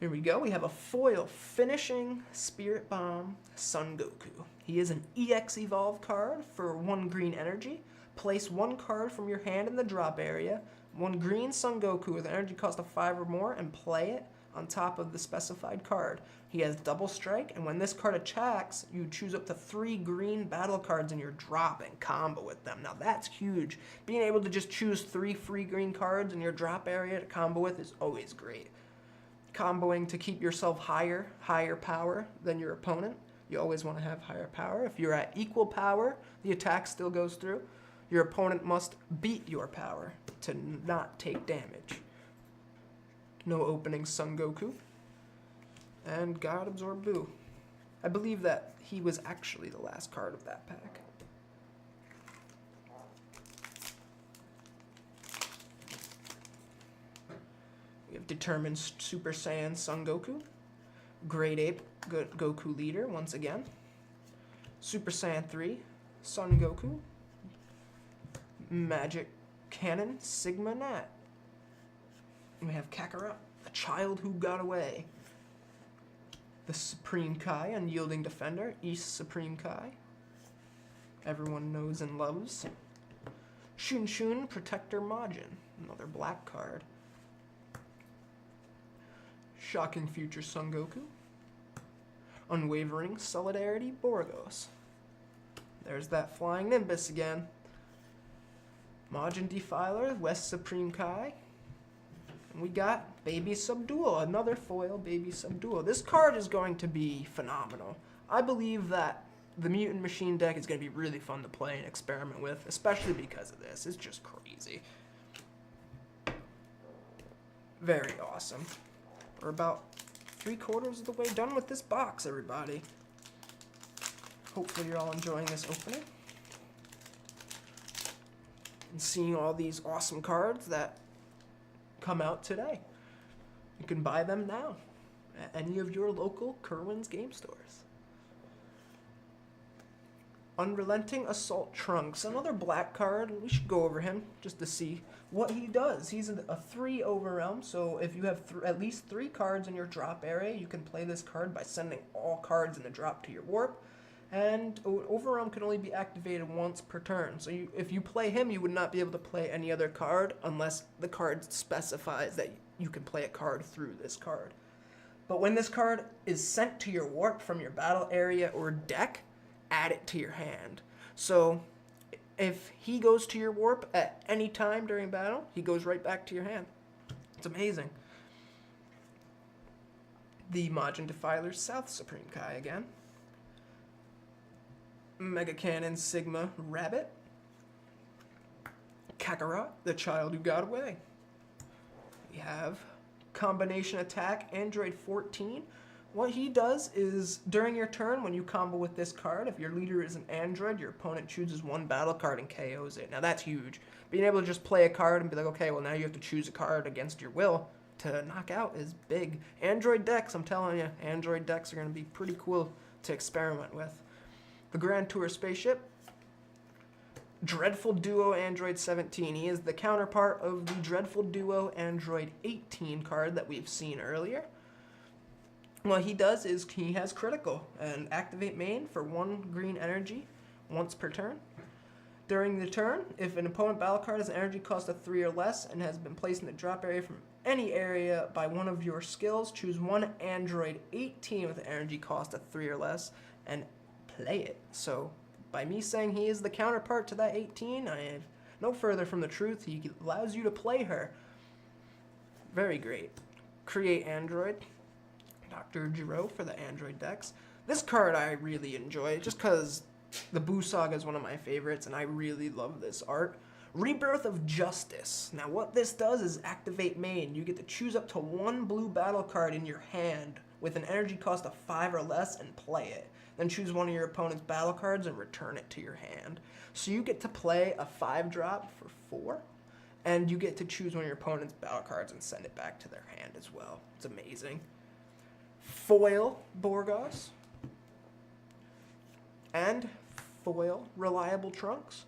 Speaker 1: Here we go. We have a foil finishing Spirit Bomb Son Goku. He is an EX Evolve card for 1 green energy. Place 1 card from your hand in the drop area, 1 green Son Goku with an energy cost of 5 or more, and play it on top of the specified card. He has double strike, and when this card attacks, you choose up to 3 green battle cards in your drop and combo with them. Now that's huge. Being able to just choose 3 free green cards in your drop area to combo with is always great. Comboing to keep yourself higher power than your opponent. You always want to have higher power. If you're at equal power, the attack still goes through. Your opponent must beat your power to not take damage. No opening Son Goku. And God Absorb Buu. I believe that he was actually the last card of that pack. We have Determined Super Saiyan Son Goku. Great Ape Goku Leader once again. Super Saiyan 3 Son Goku. Magic Cannon Sigma Nat. And we have Kakarot, the child who got away. The Supreme Kai, Unyielding Defender, East Supreme Kai. Everyone knows and loves. Shun Shun, Protector Majin, another black card. Shocking Future Son Goku. Unwavering Solidarity Borgos. There's that flying Nimbus again. Majin Defiler, West Supreme Kai. And we got Baby Subdual, another foil Baby Subdual. This card is going to be phenomenal. I believe that the Mutant Machine deck is going to be really fun to play and experiment with, especially because of this. It's just crazy. Very awesome. We're about 3/4 of the way done with this box, everybody. Hopefully you're all enjoying this opening. And seeing all these awesome cards that come out today. You can buy them now at any of your local Kerwin's game stores. Unrelenting Assault Trunks, another black card. We should go over him just to see what he does. He's a 3 Overrealm, so if you have at least 3 cards in your drop area, you can play this card by sending all cards in the drop to your warp. And Overrealm can only be activated once per turn. So if you play him, you would not be able to play any other card unless the card specifies that you can play a card through this card. But when this card is sent to your warp from your battle area or deck, add it to your hand. So If he goes to your warp at any time during battle, he goes right back to your hand. It's amazing. The Majin Defiler South Supreme Kai again. Mega Cannon Sigma Rabbit. Kakarot, the child who got away. We have Combination Attack Android 14. What he does is, during your turn, when you combo with this card, if your leader is an android, your opponent chooses one battle card and KOs it. Now that's huge. Being able to just play a card and be like, okay, well now you have to choose a card against your will to knock out is big. Android decks, I'm telling you, Android decks are going to be pretty cool to experiment with. The Grand Tour Spaceship. Dreadful Duo Android 17. He is the counterpart of the Dreadful Duo Android 18 card that we've seen earlier. What he does is he has critical and activate main for 1 green energy once per turn. During the turn, if an opponent battle card has an energy cost of 3 or less and has been placed in the drop area from any area by one of your skills, choose one Android 18 with an energy cost of 3 or less and play it. So by me saying he is the counterpart to that 18, I have no further from the truth. He allows you to play her. Very great. Create Android. Dr. Giro for the Android decks. This card I really enjoy just because the Buu Saga is one of my favorites and I really love this art. Rebirth of Justice. Now what this does is activate main. You get to choose up to 1 blue battle card in your hand with an energy cost of 5 or less and play it. Then choose one of your opponent's battle cards and return it to your hand. So you get to play a 5-drop for 4, and you get to choose one of your opponent's battle cards and send it back to their hand as well. It's amazing. Foil Borgos. And foil Reliable Trunks.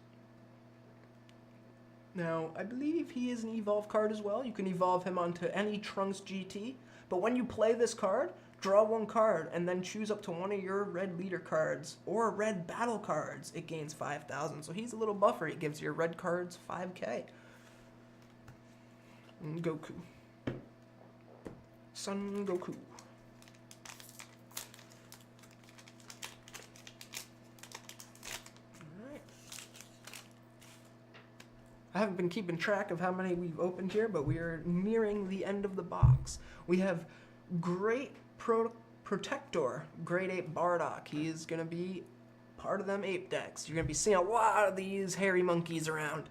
Speaker 1: Now, I believe he is an evolve card as well. You can evolve him onto any Trunks GT. But when you play this card, draw 1 card and then choose up to one of your red leader cards or red battle cards. It gains 5,000. So he's a little buffer. It gives your red cards 5k. And Goku. Son Goku. I haven't been keeping track of how many we've opened here, but we are nearing the end of the box. We have Great Protector, Great Ape Bardock. He is going to be part of them ape decks. You're going to be seeing a lot of these hairy monkeys around.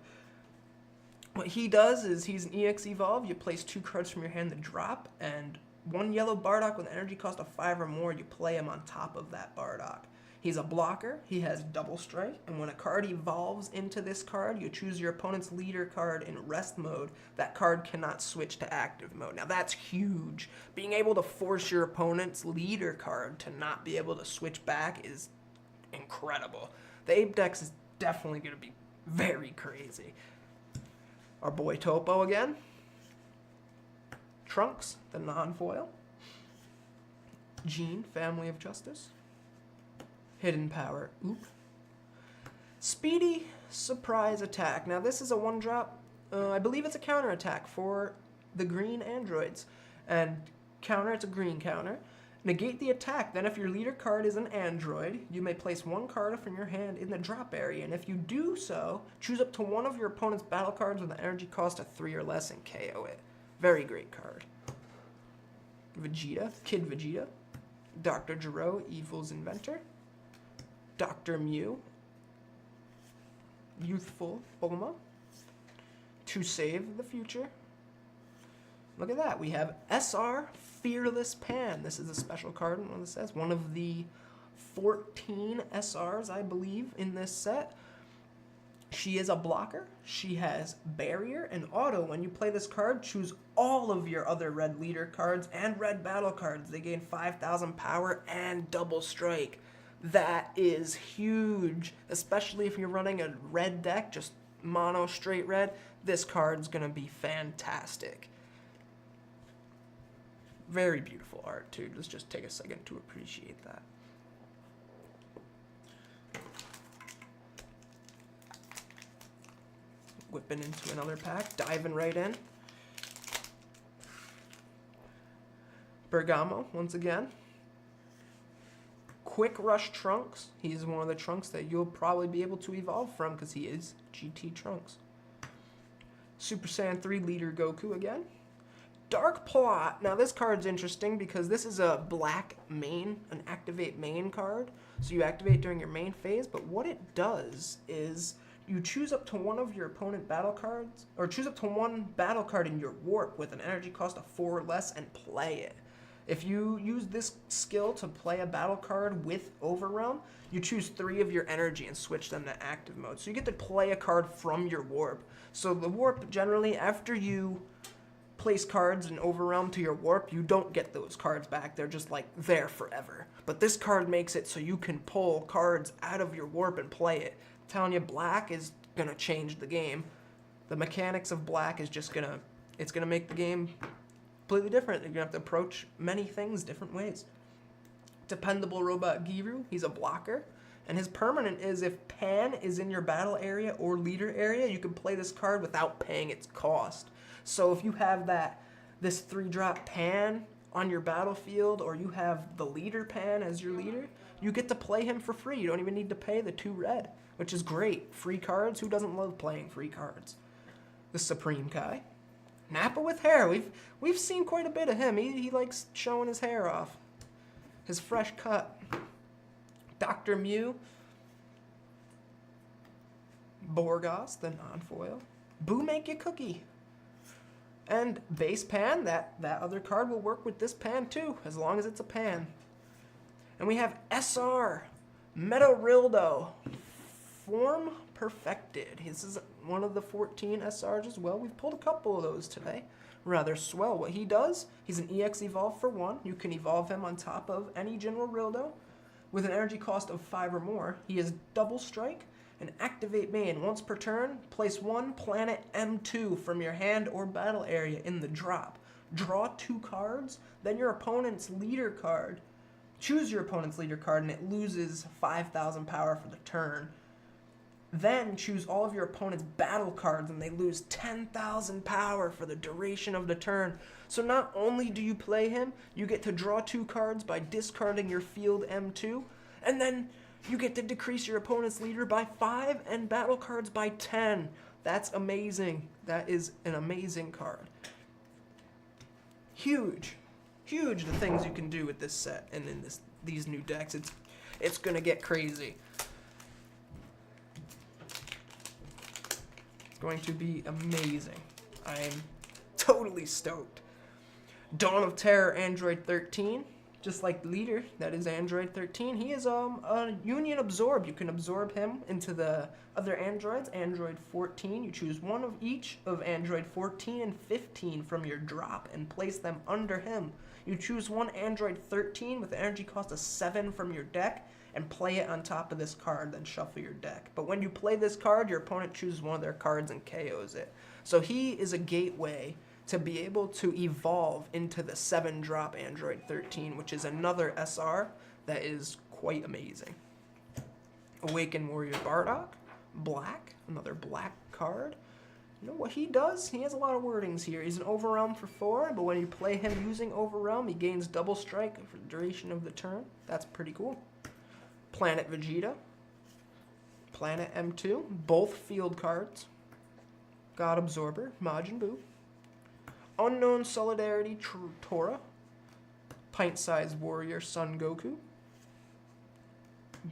Speaker 1: What he does is he's an EX Evolve. You place 2 cards from your hand that drop, and 1 yellow Bardock with an energy cost of 5 or more, you play him on top of that Bardock. He's a blocker, he has double strike, and when a card evolves into this card, you choose your opponent's leader card in rest mode. That card cannot switch to active mode. Now that's huge. Being able to force your opponent's leader card to not be able to switch back is incredible. The Ape Dex is definitely going to be very crazy. Our boy Topo again. Trunks, the non-foil. Gene, Family of Justice. Hidden Power, oop. Speedy Surprise Attack. Now this is a 1-drop, I believe it's a counter attack for the green androids. And counter, it's a green counter. Negate the attack, then if your leader card is an android, you may place 1 card from your hand in the drop area. And if you do so, choose up to 1 of your opponent's battle cards with an energy cost of 3 or less and KO it. Very great card. Vegeta, Kid Vegeta. Dr. Giro, Evil's Inventor. Dr. Mew, Youthful Bulma, To Save the Future. Look at that. We have SR Fearless Pan. This is a special card, what it says. One of the 14 SRs, I believe, in this set. She is a blocker. She has barrier and auto. When you play this card, choose all of your other red leader cards and red battle cards. They gain 5,000 power and double strike. That is huge, especially if you're running a red deck, just mono straight red. This card's gonna be fantastic. Very beautiful art too. Let's just take a second to appreciate that. Whipping into another pack, diving right in. Bergamo, once again. Quick Rush Trunks. He's one of the Trunks that you'll probably be able to evolve from because he is GT Trunks. Super Saiyan 3 Leader Goku again. Dark Plot. Now this card's interesting because this is a black main, an activate main card. So you activate during your main phase, but what it does is you choose up to one of your opponent battle cards, or choose up to one battle card in your warp with an energy cost of 4 or less and play it. If you use this skill to play a battle card with Overrealm, you choose 3 of your energy and switch them to active mode. So you get to play a card from your warp. So the warp, generally, after you place cards in Overrealm to your warp, you don't get those cards back. They're just like there forever. But this card makes it so you can pull cards out of your warp and play it. I'm telling you, black is gonna change the game. The mechanics of black is just it's gonna make the game completely different. You're gonna have to approach many things different ways. Dependable Robot Giru, he's a blocker. And his permanent is if Pan is in your battle area or leader area, you can play this card without paying its cost. So if you have this 3-drop Pan on your battlefield, or you have the leader Pan as your leader, you get to play him for free. You don't even need to pay the 2 red, which is great. Free cards, who doesn't love playing free cards? The Supreme Kai. Nappa with hair, we've seen quite a bit of him. He likes showing his hair off. His fresh cut. Dr. Mew. Borgos, the non-foil. Boo Make You Cookie. And base Pan, that other card will work with this Pan too, as long as it's a Pan. And we have SR, Meta Rildo, Form Perfected. This is one of the 14 SRs as well. We've pulled a couple of those today. Rather swell. What he does, he's an EX Evolve for 1. You can evolve him on top of any General Rildo with an energy cost of 5 or more. He is Double Strike. And activate main. Once per turn, place 1 planet M2 from your hand or battle area in the drop. Draw 2 cards, then your opponent's leader card. Choose your opponent's leader card and it loses 5,000 power for the turn. Then choose all of your opponent's battle cards and they lose 10,000 power for the duration of the turn. So not only do you play him, you get to draw 2 cards by discarding your field M2, and then you get to decrease your opponent's leader by 5 and battle cards by 10. That's amazing. That is an amazing card. Huge. Huge the things you can do with this set and in these new decks. It's gonna get crazy. It's going to be amazing. I'm totally stoked. Dawn of Terror Android 13. Just like Leader, that is Android 13, he is a Union Absorb. You can absorb him into the other androids. Android 14, you choose one of each of Android 14 and 15 from your drop and place them under him. You choose one Android 13 with an energy cost of 7 from your deck and play it on top of this card, then shuffle your deck. But when you play this card, your opponent chooses one of their cards and KOs it. So he is a gateway to be able to evolve into the 7-drop Android 13, which is another SR that is quite amazing. Awakened Warrior Bardock, black, another black card. You know what he does? He has a lot of wordings here. He's an Overrealm for 4, but when you play him using Overrealm, he gains Double Strike for the duration of the turn. That's pretty cool. Planet Vegeta, Planet M2, both field cards. God Absorber, Majin Buu. Unknown Solidarity Tora, Pint-Sized Warrior Son Goku,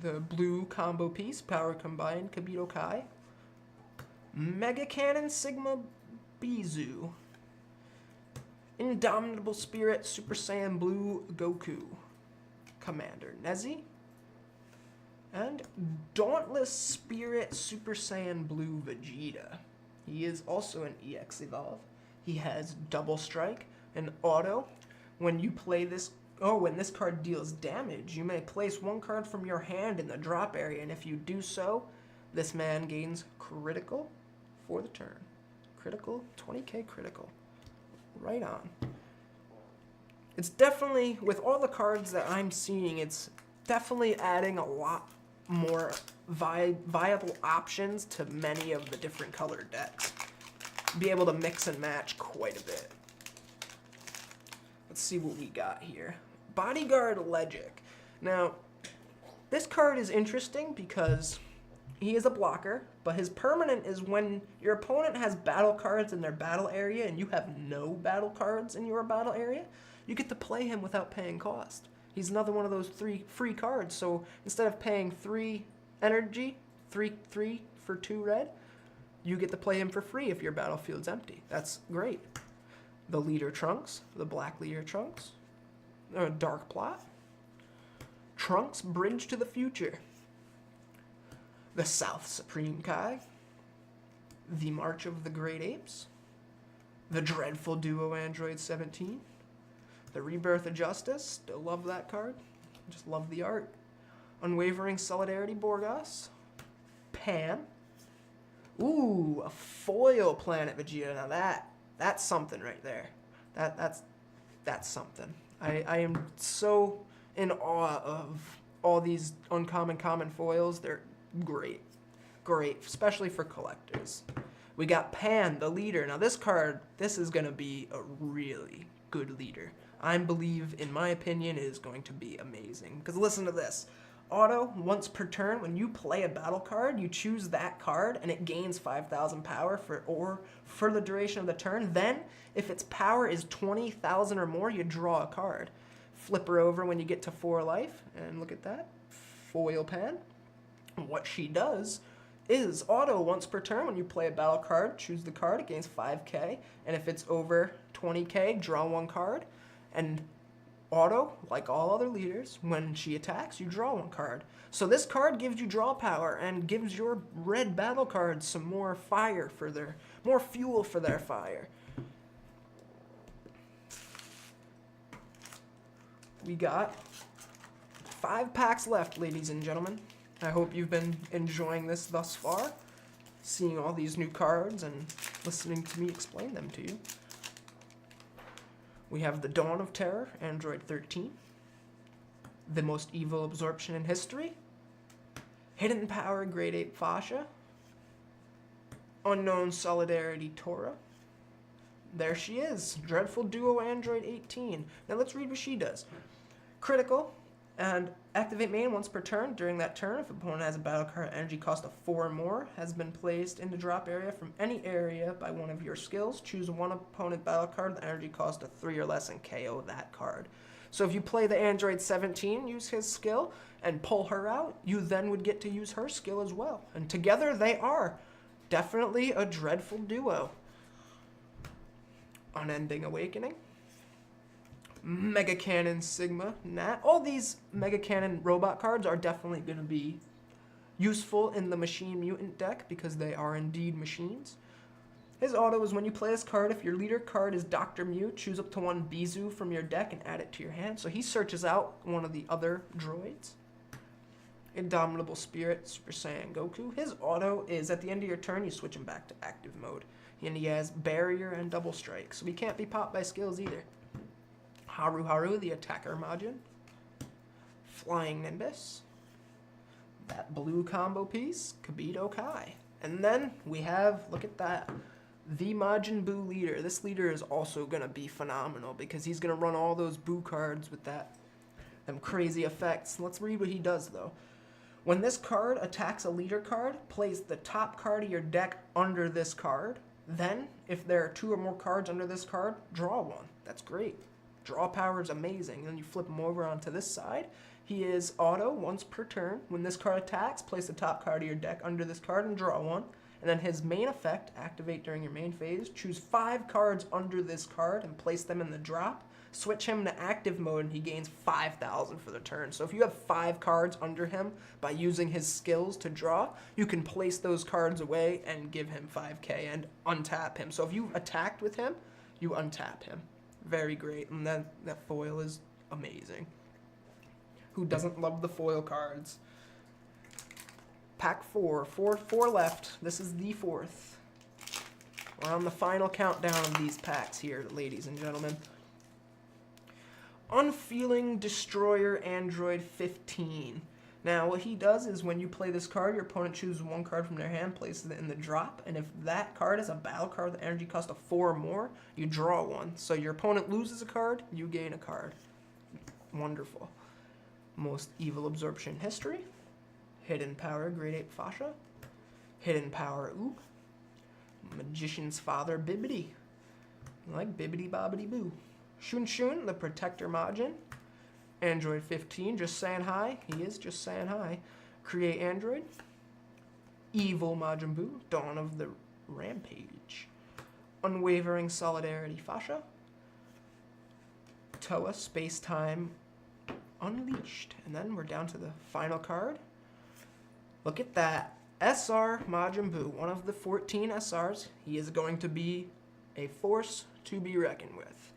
Speaker 1: the blue combo piece, Power Combined Kibito Kai, Mega Cannon Sigma Bizu, Indomitable Spirit Super Saiyan Blue Goku, Commander Nezzy, and Dauntless Spirit Super Saiyan Blue Vegeta. He is also an EX Evolve. He has Double Strike and Auto. When you play this, when this card deals damage, you may place 1 card from your hand in the drop area, and if you do so, this man gains critical for the turn. Critical, 20k critical. Right on. It's definitely, with all the cards that I'm seeing, it's definitely adding a lot more viable options to many of the different colored decks. Be able to mix and match quite a bit. Let's see what we got here. Bodyguard Legic. Now, This card is interesting because he is a blocker, but his permanent is when your opponent has battle cards in their battle area and you have no battle cards in your battle area, you get to play him without paying cost. He's another one of those 3 free cards, so instead of paying 3 energy, 3 for 2 red, you get to play him for free if your battlefield's empty. That's great. The Leader Trunks, the Black Leader Trunks, Dark Plot, Trunks Bridge to the Future, the South Supreme Kai, the March of the Great Apes, the Dreadful Duo Android 17, the Rebirth of Justice, still love that card, just love the art, Unwavering Solidarity Borgas, Pan, ooh, a foil Planet Vegeta. Now that's something right there. That's something. I am so in awe of all these uncommon common foils. They're great, especially for collectors. We got Pan, the leader. Now this card, this is gonna be a really good leader. I believe, in my opinion, it is going to be amazing. Because listen to this. Auto, once per turn, when you play a battle card, you choose that card and it gains 5,000 power for the duration of the turn. Then, if its power is 20,000 or more, you draw a card. Flip her over when you get to 4 life, and look at that. Foil Pan. What she does is auto, once per turn, when you play a battle card, choose the card, it gains 5k, and if it's over 20k, draw 1 card. And auto, like all other leaders, when she attacks, you draw 1 card. So this card gives you draw power and gives your red battle cards some more fire more fuel for their fire. We got 5 packs left, ladies and gentlemen. I hope you've been enjoying this thus far, seeing all these new cards and listening to me explain them to you. We have the Dawn of Terror, Android 13. The Most Evil Absorption in History. Hidden Power, Grade 8 Fascia. Unknown Solidarity, Tora. There she is, Dreadful Duo, Android 18. Now let's read what she does. Critical, and activate main once per turn. During that turn, if opponent has a battle card energy cost of 4 or more, has been placed in the drop area from any area by one of your skills. Choose one opponent battle card with energy cost of 3 or less and KO that card. So if you play the Android 17, use his skill, and pull her out, you then would get to use her skill as well. And together they are definitely a dreadful duo. Unending Awakening. Mega Cannon Sigma Nat. All these Mega Cannon robot cards are definitely going to be useful in the Machine Mutant deck because they are indeed machines. His auto is when you play this card, if your leader card is Dr. Mew, choose up to 1 Bizu from your deck and add it to your hand. So he searches out one of the other droids. Indomitable Spirit, Super Saiyan Goku. His auto is at the end of your turn, you switch him back to active mode. And he has Barrier and Double Strike, so he can't be popped by skills either. Haru, the Attacker Majin. Flying Nimbus. That blue combo piece, Kabuto Kai. And then we have, look at that, the Majin Buu leader. This leader is also going to be phenomenal because he's going to run all those Buu cards with them crazy effects. Let's read what he does, though. When this card attacks a leader card, place the top card of your deck under this card. Then, if there are 2 or more cards under this card, draw 1. That's great. Draw power is amazing. Then you flip him over onto this side. He is auto once per turn. When this card attacks, place the top card of your deck under this card and draw 1. And then his main effect, activate during your main phase. Choose 5 cards under this card and place them in the drop. Switch him to active mode and he gains 5,000 for the turn. So if you have 5 cards under him by using his skills to draw, you can place those cards away and give him 5k and untap him. So if you attacked with him, you untap him. Very great. And that foil is amazing. Who doesn't love the foil cards? Pack 4. Four left. This is the 4th. We're on the final countdown of these packs here, ladies and gentlemen. Unfeeling Destroyer Android 15. Now, what he does is when you play this card, your opponent chooses 1 card from their hand, places it in the drop, and if that card is a battle card with energy cost of 4 or more, you draw 1. So your opponent loses a card, you gain a card. Wonderful. Most evil absorption history. Hidden power, Great Ape Fascia. Hidden power, Oob. Magician's father, Bibbidi. Like Bibbidi Bobbidi Boo. Shun Shun, the Protector Majin. Android 15, just saying hi. He is just saying hi. Create Android. Evil Majin Buu, Dawn of the Rampage. Unwavering Solidarity Fascia. Toa, Space Time Unleashed. And then we're down to the final card. Look at that. SR Majin Buu, one of the 14 SRs. He is going to be a force to be reckoned with.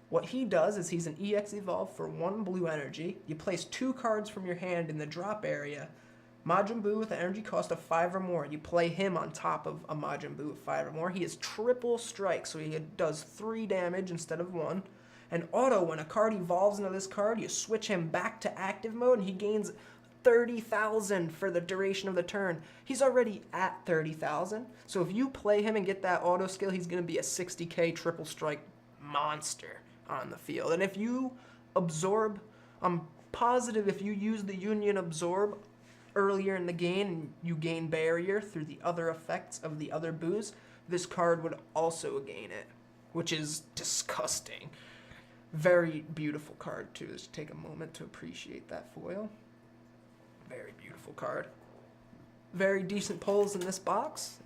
Speaker 1: What he does is he's an EX Evolve for 1 blue energy. You place 2 cards from your hand in the drop area. Majin Buu with an energy cost of 5 or more. You play him on top of a Majin Buu with 5 or more. He is triple strike, so he does 3 damage instead of 1. And auto, when a card evolves into this card, you switch him back to active mode, and he gains 30,000 for the duration of the turn. He's already at 30,000, so if you play him and get that auto skill, he's going to be a 60k triple strike monster on the field. And if you absorb, I'm positive if you use the Union Absorb earlier in the game and you gain barrier through the other effects of the other Boos, this card would also gain it, which is disgusting. Very beautiful card too. Just take a moment to appreciate that foil. Very beautiful card. Very decent pulls in this box.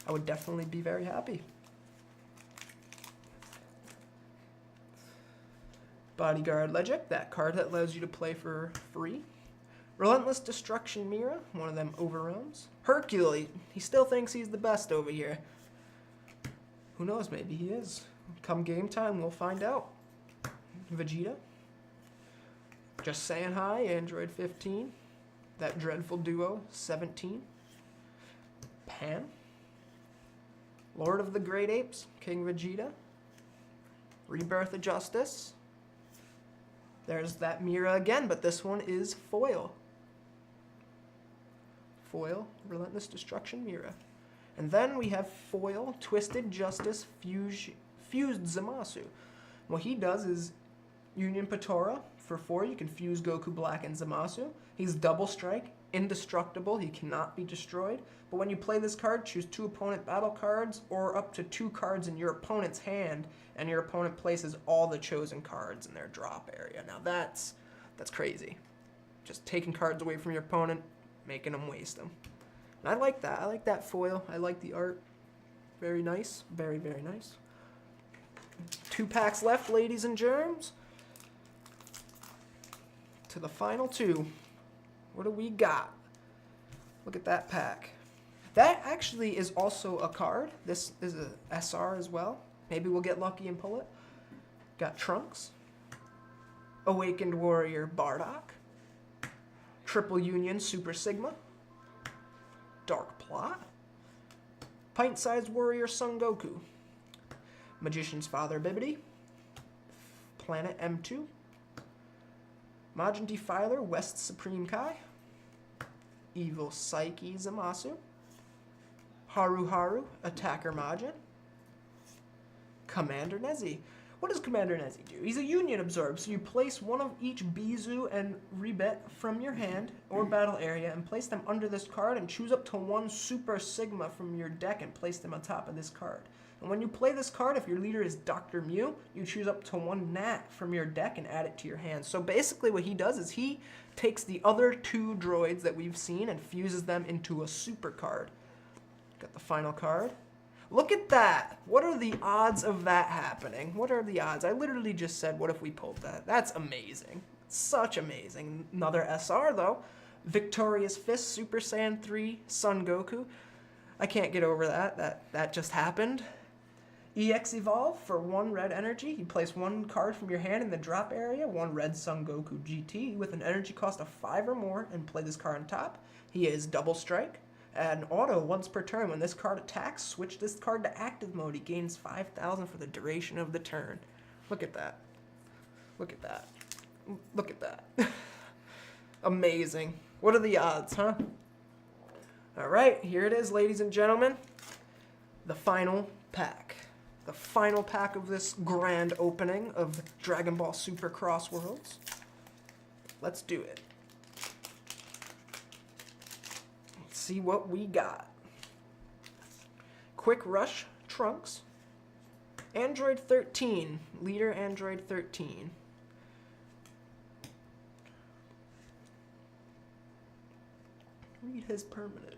Speaker 1: I would definitely be very happy. Bodyguard Legic, that card that allows you to play for free. Relentless Destruction Mira, one of them overruns. Hercule, he still thinks he's the best over here. Who knows, maybe he is. Come game time, we'll find out. Vegeta. Just saying hi, Android 15. That dreadful duo, 17. Pan. Lord of the Great Apes, King Vegeta. Rebirth of Justice. There's that Mira again, but this one is foil. Foil, Relentless Destruction Mira. And then we have foil, Twisted Justice, Fused Zamasu. What he does is Union Patora for 4. You can fuse Goku Black and Zamasu. He's double strike, indestructible. He cannot be destroyed. But when you play this card, choose 2 opponent battle cards or up to 2 cards in your opponent's hand, and your opponent places all the chosen cards in their drop area. Now that's crazy. Just taking cards away from your opponent, making them waste them. And I like that. I like that foil. I like the art. Very nice. Very, very nice. 2 packs left, ladies and germs. To the final 2. What do we got? Look at that pack. That actually is also a card. This is a SR as well. Maybe we'll get lucky and pull it. Got Trunks. Awakened Warrior Bardock. Triple Union Super Sigma. Dark Plot. Pint-Sized Warrior Son Goku. Magician's Father Bibbidi. Planet M2. Majin Defiler West Supreme Kai. Evil Psyche Zamasu. Haru Haru Attacker Majin. Commander Nezzy. What does Commander Nezzy do? He's a Union Absorb, so you place one of each Bizu and Rebet from your hand or battle area and place them under this card and choose up to 1 Super Sigma from your deck and place them on top of this card. And when you play this card, if your leader is Dr. Mew, you choose up to 1 Nat from your deck and add it to your hand. So basically what he does is he takes the other 2 droids that we've seen and fuses them into a super card. Got the final card. Look at that. What are the odds of that happening? What are the odds? I literally just said, what if we pulled that? That's amazing. Such amazing. Another SR though. Victorious Fist Super Saiyan 3 Son Goku. I can't get over that. That just happened. EX Evolve for 1 red energy. You place 1 card from your hand in the drop area, 1 red Son Goku GT with an energy cost of 5 or more, and play this card on top. He is double strike. Add an auto once per turn. When this card attacks, switch this card to active mode. He gains 5,000 for the duration of the turn. Look at that. Look at that. Look at that. Amazing. What are the odds, huh? All right, here it is, ladies and gentlemen. The final pack. The final pack of this grand opening of Dragon Ball Super Cross Worlds. Let's do it. Let's see what we got. Quick Rush Trunks. Android 13. Leader Android 13. Read his permanent.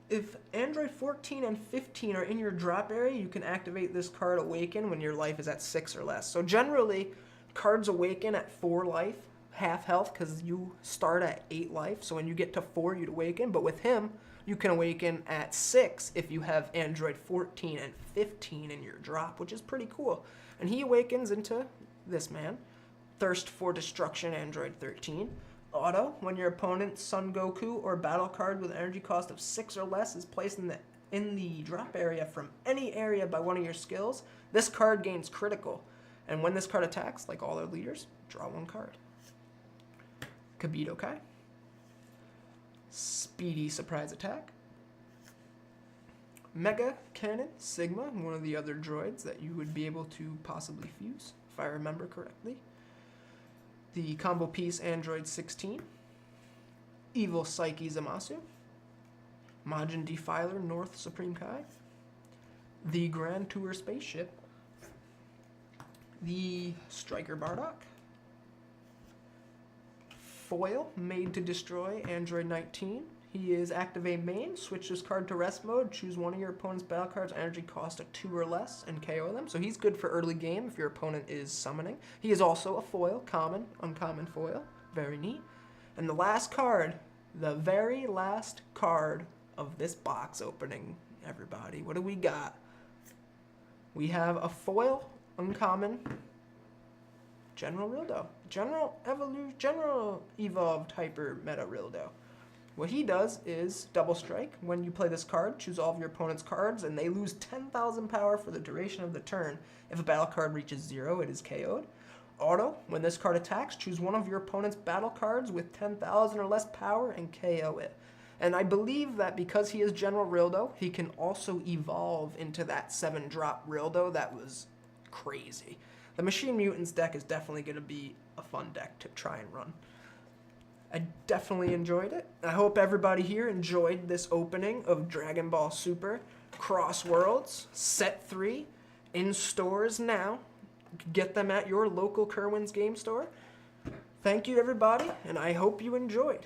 Speaker 1: If Android 14 and 15 are in your drop area, you can activate this card Awaken when your life is at 6 or less. So generally, cards awaken at 4 life, half health, because you start at 8 life. So when you get to 4, you'd awaken. But with him, you can awaken at 6 if you have Android 14 and 15 in your drop, which is pretty cool. And he awakens into this man, Thirst for Destruction Android 13. Auto, when your opponent's Son Goku or battle card with an energy cost of 6 or less is placed in the drop area from any area by one of your skills, this card gains critical. And when this card attacks, like all their leaders, draw 1 card. Kabuto Kai. Speedy Surprise Attack. Mega Cannon Sigma, one of the other droids that you would be able to possibly fuse, if I remember correctly. The Combo Piece Android 16. Evil Psyche Zamasu. Majin Defiler North Supreme Kai. The Grand Tour Spaceship. The Striker Bardock. Foil Made to Destroy Android 19. He is activate main, switch this card to rest mode, choose one of your opponent's battle cards, energy cost of 2 or less, and KO them. So he's good for early game if your opponent is summoning. He is also a foil, common, uncommon foil. Very neat. And the last card, the very last card of this box opening, everybody. What do we got? We have a foil, uncommon, General Rildo. General Evolved Hyper Meta Rildo. What he does is double strike. When you play this card, choose all of your opponent's cards, and they lose 10,000 power for the duration of the turn. If a battle card reaches 0, it is KO'd. Auto, when this card attacks, choose one of your opponent's battle cards with 10,000 or less power and KO it. And I believe that because he is General Rildo, he can also evolve into that 7-drop Rildo that was crazy. The Machine Mutants deck is definitely going to be a fun deck to try and run. I definitely enjoyed it. I hope everybody here enjoyed this opening of Dragon Ball Super Cross Worlds Set 3 in stores now. You can get them at your local Kerwin's game store. Thank you, everybody, and I hope you enjoyed.